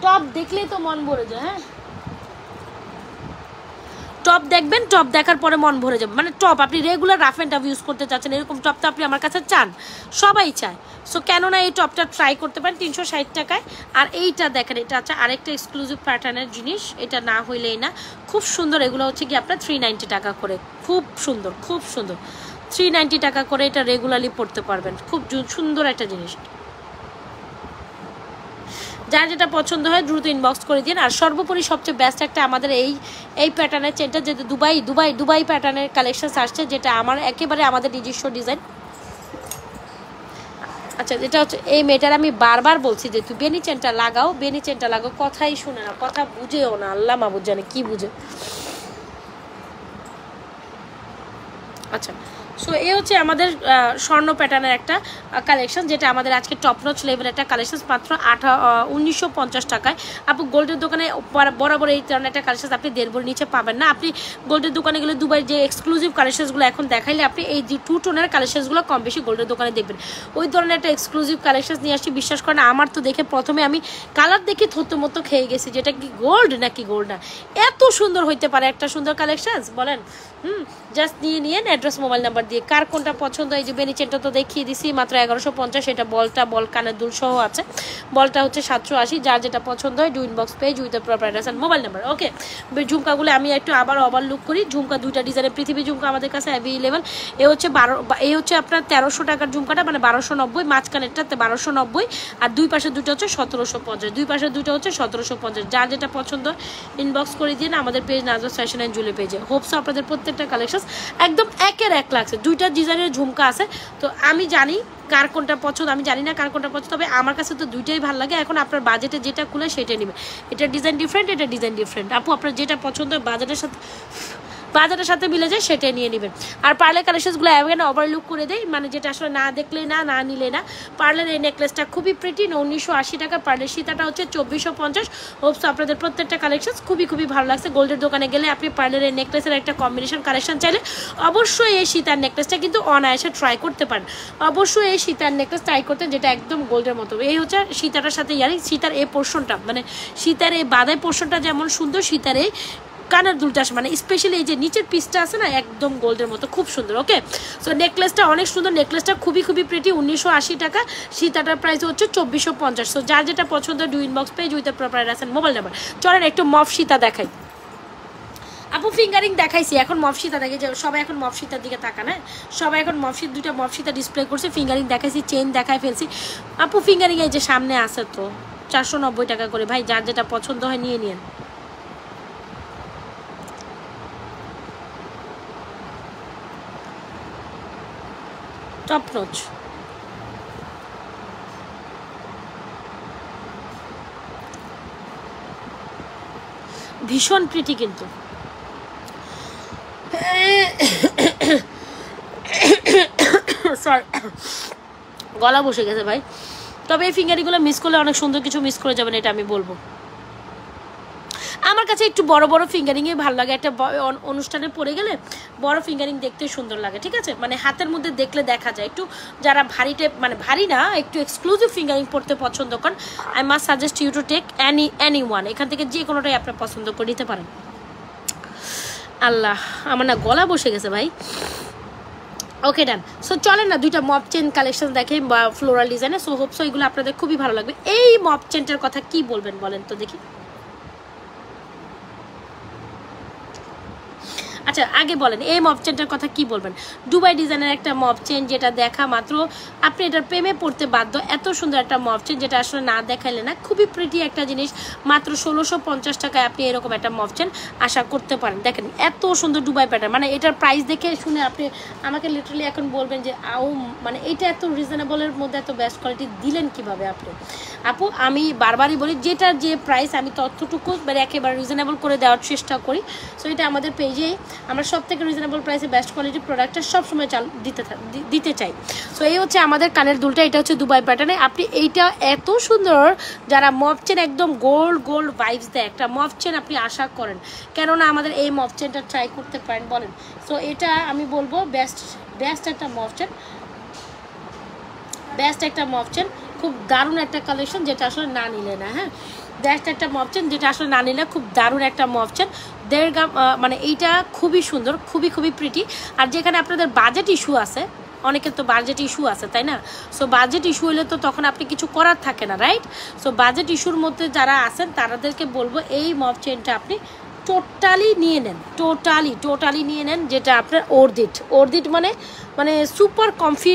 টপ দেখলেই তো মন ভরে যায়। হ্যাঁ, টপ দেখবেন, টপ দেখার পরে মন ভরে যাবে। মানে টপ আপনি regular rough and tough use করতে চাচ্ছেন, এরকম টপ তো আপনি আমার কাছে চান, সবাই চায়। সো কেননা এই টপটা ট্রাই করতে পারেন 360 টাকায়। আর এইটা দেখেন, এটা আছে আরেকটা এক্সক্লুসিভ প্যাটার্নের জিনিস, এটা না হইলেই না, খুব সুন্দর। এগুলো হচ্ছে কি আপনার 390 টাকা করে, খুব সুন্দর, খুব সুন্দর। 390 টাকা করে এটা রেগুলারলি পড়তে পারবেন, খুব সুন্দর একটা জিনিস। যার যেটা পছন্দ হয় দ্রুত ইনবক্স করে দিন। আর সর্বোপরি সবচেয়ে বেস্ট একটা আমাদের এই প্যাটার্নের চেনটা, যেটা দুবাই প্যাটার্নের কালেকশন আসছে, যেটা আমার একেবারে আমাদের নিজস্ব ডিজাইন। আচ্ছা, যেটা হচ্ছে এই মেয়েটার আমি বারবার বলছি যে তুই বেনি চেনটা লাগাও, কথাই শুনে না, কথা বুঝেও না, আল্লাহ মাহবুব জানে কি বুঝে। আচ্ছা, সো এই হচ্ছে আমাদের স্বর্ণ প্যাটার্নের একটা কালেকশন, যেটা আমাদের আজকে টপ নচ লেভেলের একটা কালেকশন, মাত্র 1950 টাকায়। আপনি গোল্ডের দোকানে বরাবর এই ধরনের একটা কালেকশন আপনি 1.5 নিচে পাবেন না। আপনি গোল্ডের দোকানে গেলে দুবাই যে এক্সক্লুসিভ কালেকশনসগুলো এখন দেখাইলে আপনি এই যে 2 টোনের কালেকশনসগুলো কম বেশি গোল্ডের দোকানে দেখবেন। ওই ধরনের একটা এক্সক্লুসিভ কালেকশন নিয়ে আসছি। বিশ্বাস করেন আমার তো দেখে প্রথমে আমি কালার দেখে থতমত খেয়ে গেছি, যেটা কি গোল্ড নাকি গোল্ড না, এত সুন্দর হইতে পারে একটা সুন্দর কালেকশন, বলেন? জাস্ট নিয়ে অ্যাড্রেস মোবাইল নাম্বার দিয়ে কার কোনটা পছন্দ। এই যে বেনি চেনটা তো দেখিয়ে দিছি, মাত্র 1150। এটা বল কানের দুল সহ আছে, বলটা হচ্ছে 780। যার যেটা পছন্দ হয় inbox page with proper address and mobile number. Okay, ঝুমকাগুলো আমি একটু আবার ওভারলুক করি। ঝুমকা 2টা ডিজাইনের পৃথিবী ঝুমকা আমাদের কাছে অ্যাভেলেবল। এই হচ্ছে আপনার 1300 টাকার ঝুমকাটা, মানে 1290, মাঝখানেরটা 1290, আর দুই পাশের দুটো হচ্ছে 1750, দুই পাশের দুটো হচ্ছে 1750। যার যেটা পছন্দ ইনবক্স করে দিয়ে আমাদের পেজ নাজরাত ফ্যাশন এন্ড জুয়েলারি পেজে। হোপস আপনাদের প্রত্যেকটা কালেকশন একদম একের এক লাগছে। 2টা ডিজাইনের ঝুমকা আছে, তো আমি জানি কার কোনটা পছন্দ, আমি জানি না কার কোনটা পছন্দ, তবে আমার কাছে তো 2টাই ভালো লাগে। এখন আপনার বাজেটে যেটা খুলে সেটাই নেবেন। এটা ডিজাইন ডিফারেন্ট, এটা ডিজাইন ডিফারেন্ট। আপু আপনার যেটা পছন্দ বাজেটের সাথে বাজারের সাথে মিলে যায় সেটাই নিয়ে নেবেন। আর পার্লের কালেকশনসগুলো এখানে ওভারলুক করে দেয়, মানে যেটা আসলে না দেখলে না নিলে না। পার্লের এই নেকলেসটা খুবই প্রিটি, 1980 টাকা। পার্লের সীতাটা হচ্ছে 2450। হোপস আপনাদের প্রত্যেকটা কালেকশন খুবই ভালো লাগছে। গোল্ডের দোকানে গেলে আপনি পার্লের এই নেকলেসের একটা কম্বিনেশন কালেকশন চাইলে অবশ্যই এই সীতার নেকলেসটা কিন্তু অনায়াসে ট্রাই করতে পারেন। অবশ্যই এই সীতার নেকলেস ট্রাই করতে, যেটা একদম গোল্ডের মতো। এই হচ্ছে সীতাটার সাথে ইয়ারিং। সীতার এই পোর্শনটা, মানে সীতার এই বাঁধাই পোর্শনটা যেমন সুন্দর, সীতার এই কানের দুলটা মানে স্পেশালি এই যে নিচের পিসটা আছে না, একদম গোল্ডের মতো, খুব সুন্দর। ওকে, সো নেকলেসটা অনেক সুন্দর। নেকলেসটা খুবই প্রিটি, 1980 টাকা। সীতাটার প্রাইস হচ্ছে 2450। সো যার যেটা পছন্দ do inbox page with proper আছেন মোবাইল নাম্বার। চলেন একটু মফ সীতা দেখাই। আপু ফিঙ্গারিং দেখাইছি, এখন মফসিতা দেখে যে সবাই এখন মফসিতার দিকে তাকান। হ্যাঁ, সবাই এখন দুইটা মফসিতা ডিসপ্লে করছে। ফিঙ্গারিং দেখাইছি, চেন দেখাই ফেলছি। আপু ফিঙ্গারিং এই যে সামনে আছে তো 490 টাকা করে। ভাই যার যেটা পছন্দ হয় নিয়ে নিন। টপ নচ, ভীষণ প্রিটি কিন্তু। সরি, গলা বসে গেছে ভাই। তবে এই ফিঙ্গারিংগুলো মিস করলে অনেক সুন্দর কিছু মিস করে যাবেন, এটা আমি বলবো। আমার কাছে একটু বড় ফিঙ্গারিংই ভালো লাগে। একটা অনুষ্ঠানে পরে গেলে বড় ফিঙ্গারিং দেখতে সুন্দর লাগে, ঠিক আছে, মানে হাতের মধ্যে দেখলে দেখা যায়। একটু যারা ভারী টাইপ, মানে ভারী না, একটু এক্সক্লুসিভ ফিঙ্গারিং পড়তে পছন্দ করেন, I must suggest you to take any one. এখান থেকে যে কোনোটাই আপনার পছন্দ করে নিতে পারেন। আল্লাহ, আমার না গলা বসে গেছে ভাই। ওকে ডান। সো চলেন না দুইটা মপ চেন কালেকশন দেখে বা ফ্লোরাল ডিজাইনে। সো হোপ সো এগুলো আপনাদের খুবই ভালো লাগবে। এই মপ চেনটার কথা কি বলবেন বলেন তো দেখি। আচ্ছা আগে বলেন এই মপ চেনটার কথা কি বলবেন। দুবাই ডিজাইনের একটা মপ চেন, যেটা দেখা মাত্র আপনি এটার প্রেমে পড়তে বাধ্য। এত সুন্দর একটা মপ চেন, যেটা আসলে না দেখাইলে না। খুবই প্রিটি একটা জিনিস, মাত্র 1650 টাকায় আপনি এরকম একটা মপ চেন আশা করতে পারেন। দেখেন এত সুন্দর দুবাই প্যাটার্ন, মানে এটার প্রাইস দেখে শুনে আপনি আমাকে লিটারালি এখন বলবেন যে মানে এটা এত রিজনেবলের মধ্যে এত বেস্ট কোয়ালিটি দিলেন কিভাবে আপনি। আপু আমি বারবারই বলি, যেটার যে প্রাইস আমি ততটুকু মানে একেবারে রিজনেবল করে দেওয়ার চেষ্টা করি। সো এটা আমাদের পেজেই আমরা সব থেকে রিজনেবল প্রাইসে বেস্ট কোয়ালিটির প্রোডাক্টটা সবসময় দিতে চাই। সো এই হচ্ছে আমাদের কানের দুলটা, এটা হচ্ছে দুবাই প্যাটার্নে। আপনি এইটা এত সুন্দর, যারা মপ চেন একদম গোল্ড ভাইবস দেয় একটা মপ চেন আপনি আশা করেন, কেননা আমাদের এই মপ চেনটা ট্রাই করতে পারেন বলেন। সো এটা আমি বলবো বেস্ট একটা মপ চেন, খুব দারুণ একটা কালেকশন, যেটা আসলে না নিলে না। হ্যাঁ, বেস্ট একটা মপ চেন, যেটা আসলে না নিলে খুব দারুণ একটা মপ চেন। 1.5 গ্রাম, মানে এইটা খুবই সুন্দর, খুবই প্রিটি। আর যেখানে আপনাদের বাজেট ইস্যু আছে, অনেকের তো বাজেট ইস্যু আছে তাই না। সো বাজেট ইস্যু হলে তো তখন আপনি কিছু করার থাকে না, রাইট। সো বাজেট ইস্যুর মধ্যে যারা আছেন তাদেরকে বলবো এই মপ চেনটা আপনি টোটালি নিয়ে নেন, টোটালি নিয়ে নেন। যেটা আপনার অর্দিট মানে সুপার কমফি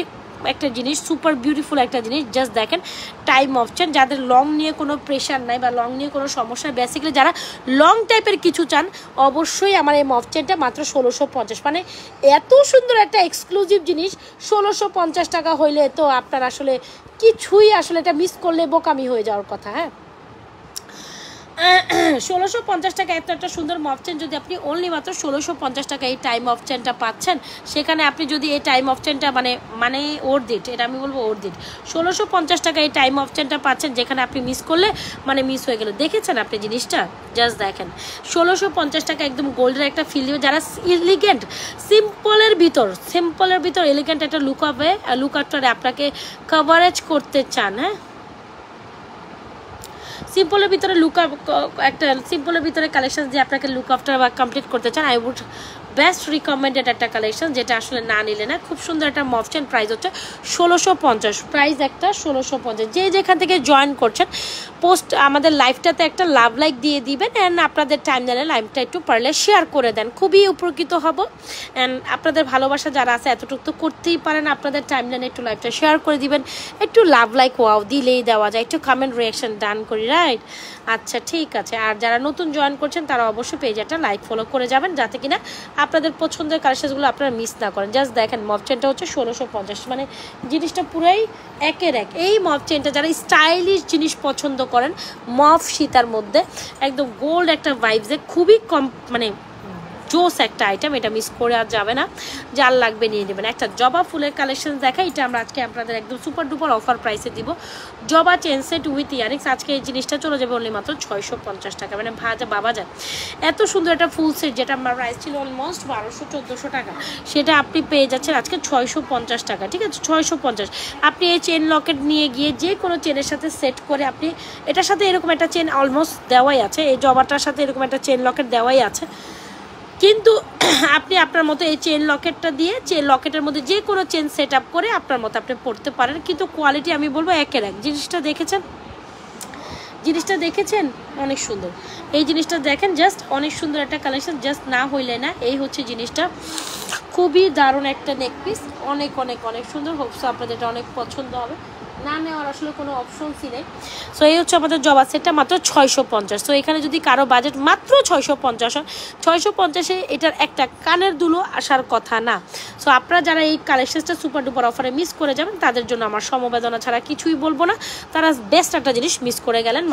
একটা জিনিস, সুপার বিউটিফুল একটা জিনিস। জাস্ট দেখেন টাইম অপশন, যাদের লং নিয়ে কোনো প্রেশার নাই বা লং নিয়ে কোনো সমস্যা, বেসিক্যালি যারা লং টাইপের কিছু চান, অবশ্যই আমার এই মপচেনটা মাত্র 1650। মানে এত সুন্দর একটা এক্সক্লুসিভ জিনিস 1650 টাকা হইলে তো আপনার আসলে কিছুই, আসলে এটা মিস করলে বোকামি হয়ে যাওয়ার কথা। হ্যাঁ, 1650 টাকা এত একটা সুন্দর মপ চেন, যদি আপনি অনলি মাত্র 1650 টাকা এই টাইম অফ চেনটা পাচ্ছেন, সেখানে আপনি যদি এই টাইম অফ চেনটা মানে ওর্দিট, এটা আমি বলবো ওর্দিট, 1650 টাকা এই টাইম অফ চেনটা পাচ্ছেন, যেখানে আপনি মিস করলে মানে মিস হয়ে গেল। দেখেছেন আপনি জিনিসটা, জাস্ট দেখেন 1650 টাকা একদম গোল্ডের একটা ফিল দিবে। যারা এলিগেন্ট সিম্পলের ভিতর এলিগেন্ট একটা লুক আফটারে আপনাকে কভারেজ করতে চান, হ্যাঁ, সিম্পলের ভিতরে কালেকশন যে আপনাকে লুক আফটার বা কমপ্লিট করতে চান, আই উড বেস্ট রিকমেন্ডেড একটা কালেকশন, যেটা আসলে না নিলে না। খুব সুন্দর একটা মপ চেন, প্রাইস হচ্ছে 1650, প্রাইস একটা 1650। যে যেখান থেকে জয়েন করছেন পোস্ট আমাদের লাইভটাতে একটা লাভ লাইক দিয়ে দিবেন, অ্যান্ড আপনাদের টাইমলাইনে লাইভটা একটু পারলে শেয়ার করে দেন, খুবই উপকৃত হব। অ্যান্ড আপনাদের ভালোবাসা যারা আছে এতটুকু তো করতেই পারেন, আপনাদের টাইমলাইনে একটু লাইভটা শেয়ার করে দিবেন, একটু লাভ লাইক ওয়াও দিলেই দেওয়া যায়, একটু কমেন্ট রিয়াকশন ডান করি, রাইট। আচ্ছা ঠিক আছে, আর যারা নতুন জয়েন করছেন তারা অবশ্যই পেজে একটা লাইক ফলো করে যাবেন, যাতে কিনা আপনাদের পছন্দের কালেকশনগুলো আপনারা মিস না করেন। জাস্ট দেখেন মপ চেনটা হচ্ছে 1650, মানে জিনিসটা পুরাই একের এক। এই মপ চেনটা যারা স্টাইলিশ জিনিস পছন্দ করেন, মফ সীতার মধ্যে একদম গোল্ড একটা ভাইবসে খুবই কম, মানে জোস একটা আইটেম, এটা মিস করে আর যাবে না, যার লাগবে নিয়ে নেবেন। একটা জবা ফুলের কালেকশন দেখা, এটা আমরা আজকে আপনাদের একদম সুপার ডুপার অফার প্রাইসে দিব। জবা চেন সেট উইথ ইয়ারিংস, আজকে এই জিনিসটা চলে যাবে অনলি মাত্র 650 টাকা। মানে ভাজা বাবা যায়, এত সুন্দর একটা ফুল সেট যেটা আমার প্রাইস ছিল অলমোস্ট 1200-1400 টাকা, সেটা আপনি পেয়ে যাচ্ছেন আজকে 650 টাকা। ঠিক আছে, 650। আপনি এই চেন লকেট নিয়ে গিয়ে যে কোনো চেনের সাথে সেট করে, আপনি এটার সাথে এরকম একটা চেন অলমোস্ট দেওয়াই আছে, এই জবাটার সাথে এরকম একটা চেন লকেট দেওয়াই আছে, কিন্তু আপনি আপনার মতো এই চেন লকেটটা দিয়ে চেন লকেটের মধ্যে যে কোনো চেন সেট আপ করে আপনার মতো আপনি পড়তে পারেন, কিন্তু কোয়ালিটি আমি বলবো একের এক। জিনিসটা দেখেছেন অনেক সুন্দর, এই জিনিসটা দেখেন, জাস্ট অনেক সুন্দর একটা কালেকশন, জাস্ট না হইলে না। এই হচ্ছে জিনিসটা, খুবই দারুণ একটা নেক পিস, অনেক অনেক অনেক সুন্দর। হোপসো আপনাদের এটা অনেক পছন্দ হবে, না নেওয়ার আসলে কোনো অপশনসই নেই। সো এই হচ্ছে আমাদের জবা সেটটা মাত্র 650। সো এখানে যদি কারো বাজেট মাত্র 650 হয়, 650-এ এটার একটা কানের দুলো আসার কথা না। সো আপনারা যারা এই কালেকশনটা সুপার ডুপার অফারে মিস করে যাবেন, তাদের জন্য আমার সমবেদনা ছাড়া কিছুই বলবো না, তারা বেস্ট একটা জিনিস মিস করে গেলেন।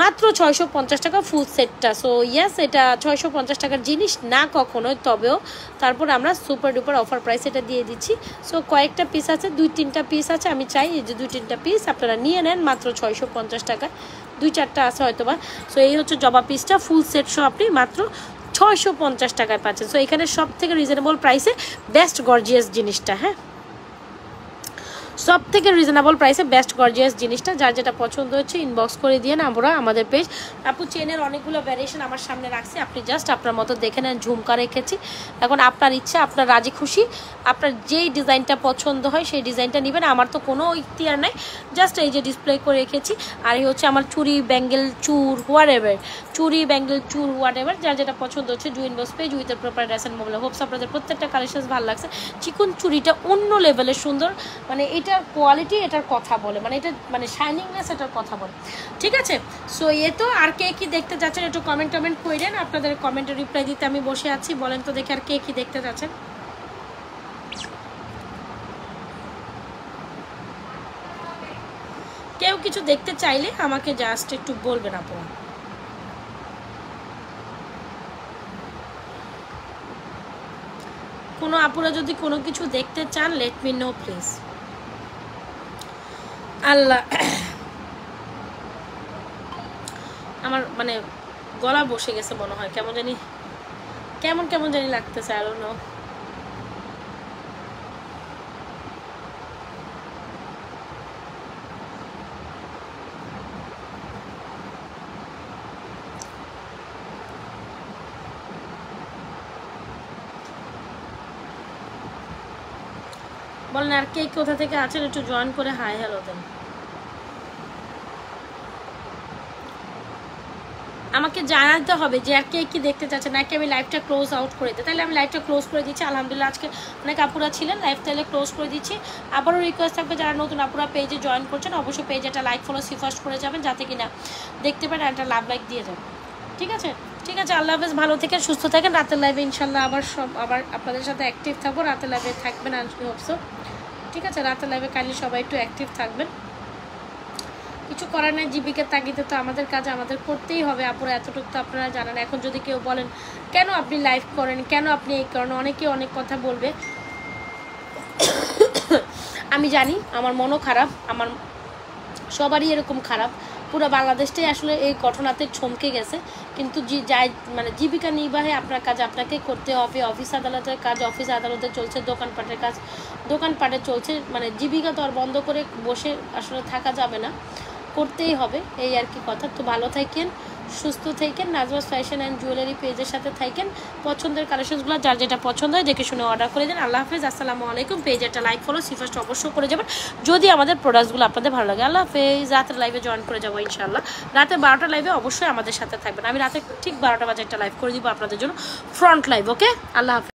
মাত্র 650 টাকা ফুল সেটটা। সো ইয়াস, এটা 650 টাকার জিনিস না কখনোই, তবেও তারপর আমরা সুপার ডুপার অফার প্রাইস এটা দিয়ে দিচ্ছি। সো কয়েকটা পিস আছে, 2-3টা পিস আছে, আমি চাই এই যে 2-3টা পিস আপনারা নিয়ে নেন মাত্র 650 টাকায়, 2-4টা আছে হয়তো বা। সো এই হচ্ছে জবা পিসটা, ফুল সেট সহ আপনি মাত্র 650 টাকায় পাচ্ছেন। সো এখানে সব থেকে রিজনেবল প্রাইসে বেস্ট গর্জিয়াস জিনিসটা, হ্যাঁ, সব থেকে রিজনেবল প্রাইসে বেস্ট গর্জিয়াস জিনিসটা। যার যেটা পছন্দ হচ্ছে ইনবক্স করে দিয়ে না, আমরা আমাদের পেজ আপু চেনের অনেকগুলো ভ্যারিয়েশন আমার সামনে রাখছি, আপনি জাস্ট আপনার মতো দেখে নেন। ঝুমকা রেখেছি, এখন আপনার ইচ্ছা, আপনার রাজি খুশি, আপনার যেই ডিজাইনটা পছন্দ হয় সেই ডিজাইনটা নেবেন, আমার তো কোনো ইখতিয়ার নাই, জাস্ট এই যে ডিসপ্লে করে রেখেছি। আর এই হচ্ছে আমার চুড়ি, ব্যাঙ্গেল, চুর, হোয়াট এভার, যার যেটা পছন্দ হচ্ছে do inbox page with proper dress and mobile. Hopes আপনাদের প্রত্যেকটা কালেকশন ভালো লাগছে। চিকন চুড়িটা অন্য লেভেলের সুন্দর, মানে এটার কোয়ালিটি এটার কথা বলে, মানে এটা মানে শাইনিংনেস এটার কথা বলে। ঠিক আছে, সো এ তো আর কে কি দেখতে যাচ্ছেন একটু কমেন্ট করেন, আপনাদের কমেন্টে রিপ্লাই দিতে আমি বসে আছি। বলেন তো দেখে আর কে কি দেখতে যাচ্ছেন। কেউ কিছু দেখতে চাইলে আমাকে জাস্ট একটু বলবেন আপনারা। কোনো আপুরা যদি কোনো কিছু দেখতে চান, লেট মি নো প্লিজ। আল্লাহ, আমার মানে গলা বসে গেছে মনে হয়, কেমন জানি লাগতেছে, আই ডোন্ট নো। বলেন আর কে কোথা থেকে আছেন, একটু জয়েন করে হাই হ্যালো দেন। আমাকে জানাতে হবে যে আর কে কি দেখতে চাচ্ছে, নাকি আমি লাইভটা ক্লোজ আউট করে দিই। তাহলে আমি লাইভটা ক্লোজ করে দিচ্ছি। আলহামদুলিল্লাহ আজকে অনেক আপুরা ছিলেন, লাইভ তাহলে ক্লোজ করে দিচ্ছি। আবারও রিকোয়েস্ট থাকবে যারা নতুন আপুরা পেজে জয়েন করছেন, অবশ্যই পেজে একটা লাইক ফলো সিফার্স্ট করে যাবেন, যাতে কিনা দেখতে পারেন একটা লাভ লাইক দিয়ে যাবেন। ঠিক আছে, আল্লাহ হাফেজ, ভালো থাকেন, সুস্থ থাকেন। রাতের লাইভে ইনশাল্লাহ আবার আপনাদের সাথে অ্যাক্টিভ থাকবো। রাতের লাইভে থাকবেন আমি হোপসো। ঠিক আছে, রাতের লাইভে কাইন্ডলি সবাই একটু অ্যাক্টিভ থাকবেন। কিছু করার নাই, জীবিকার তাগিদে তো আমাদের কাজ আমাদের করতেই হবে আপুরা, এতটুকু তো আপনারা জানেন। এখন যদি কেউ বলেন কেন আপনি লাইভ করেন, কেন আপনি এই করেন, অনেকে অনেক কথা বলবে। আমি জানি আমার মনও খারাপ, আমার সবারই এরকম খারাপ, পুরো বাংলাদেশটাই আসলে এই ঘটনাতে চমকে গেছে। কিন্তু যাই মানে জীবিকা নির্বাহে আপনার কাজ আপনাকে করতে হবে। অফিস আদালতের কাজ অফিস আদালতে চলছে, দোকানপাটের কাজ দোকানপাটে চলছে, মানে জীবিকা তো আর বন্ধ করে বসে আসলে থাকা যাবে না, করতেই হবে, এই আর কি কথা। তো ভালো থাকেন, সুস্থ থাকেন, নাজওয়াজ ফ্যাশন অ্যান্ড জুয়েলারি পেজের সাথে থাকেন। পছন্দের কালেকশনসগুলো যার যেটা পছন্দ হয় দেখে শুনে অর্ডার করে দিন। আল্লাহ হাফেজ, আসসালামু আলাইকুম। পেজে একটা লাইক ফলো সিফার্স্ট অবশ্যই করে যাবেন যদি আমাদের প্রোডাক্টসগুলো আপনাদের ভালো লাগে। আল্লাহ হাফেজ, রাতের লাইভে জয়েন করে যাবো ইনশাআল্লাহ। রাতে 12টা লাইভে অবশ্যই আমাদের সাথে থাকবেন। আমি রাতে ঠিক 12টা বাজে একটা লাইভ করে দিব আপনাদের জন্য, ফ্রন্ট লাইভ। ওকে, আল্লাহ হাফেজ।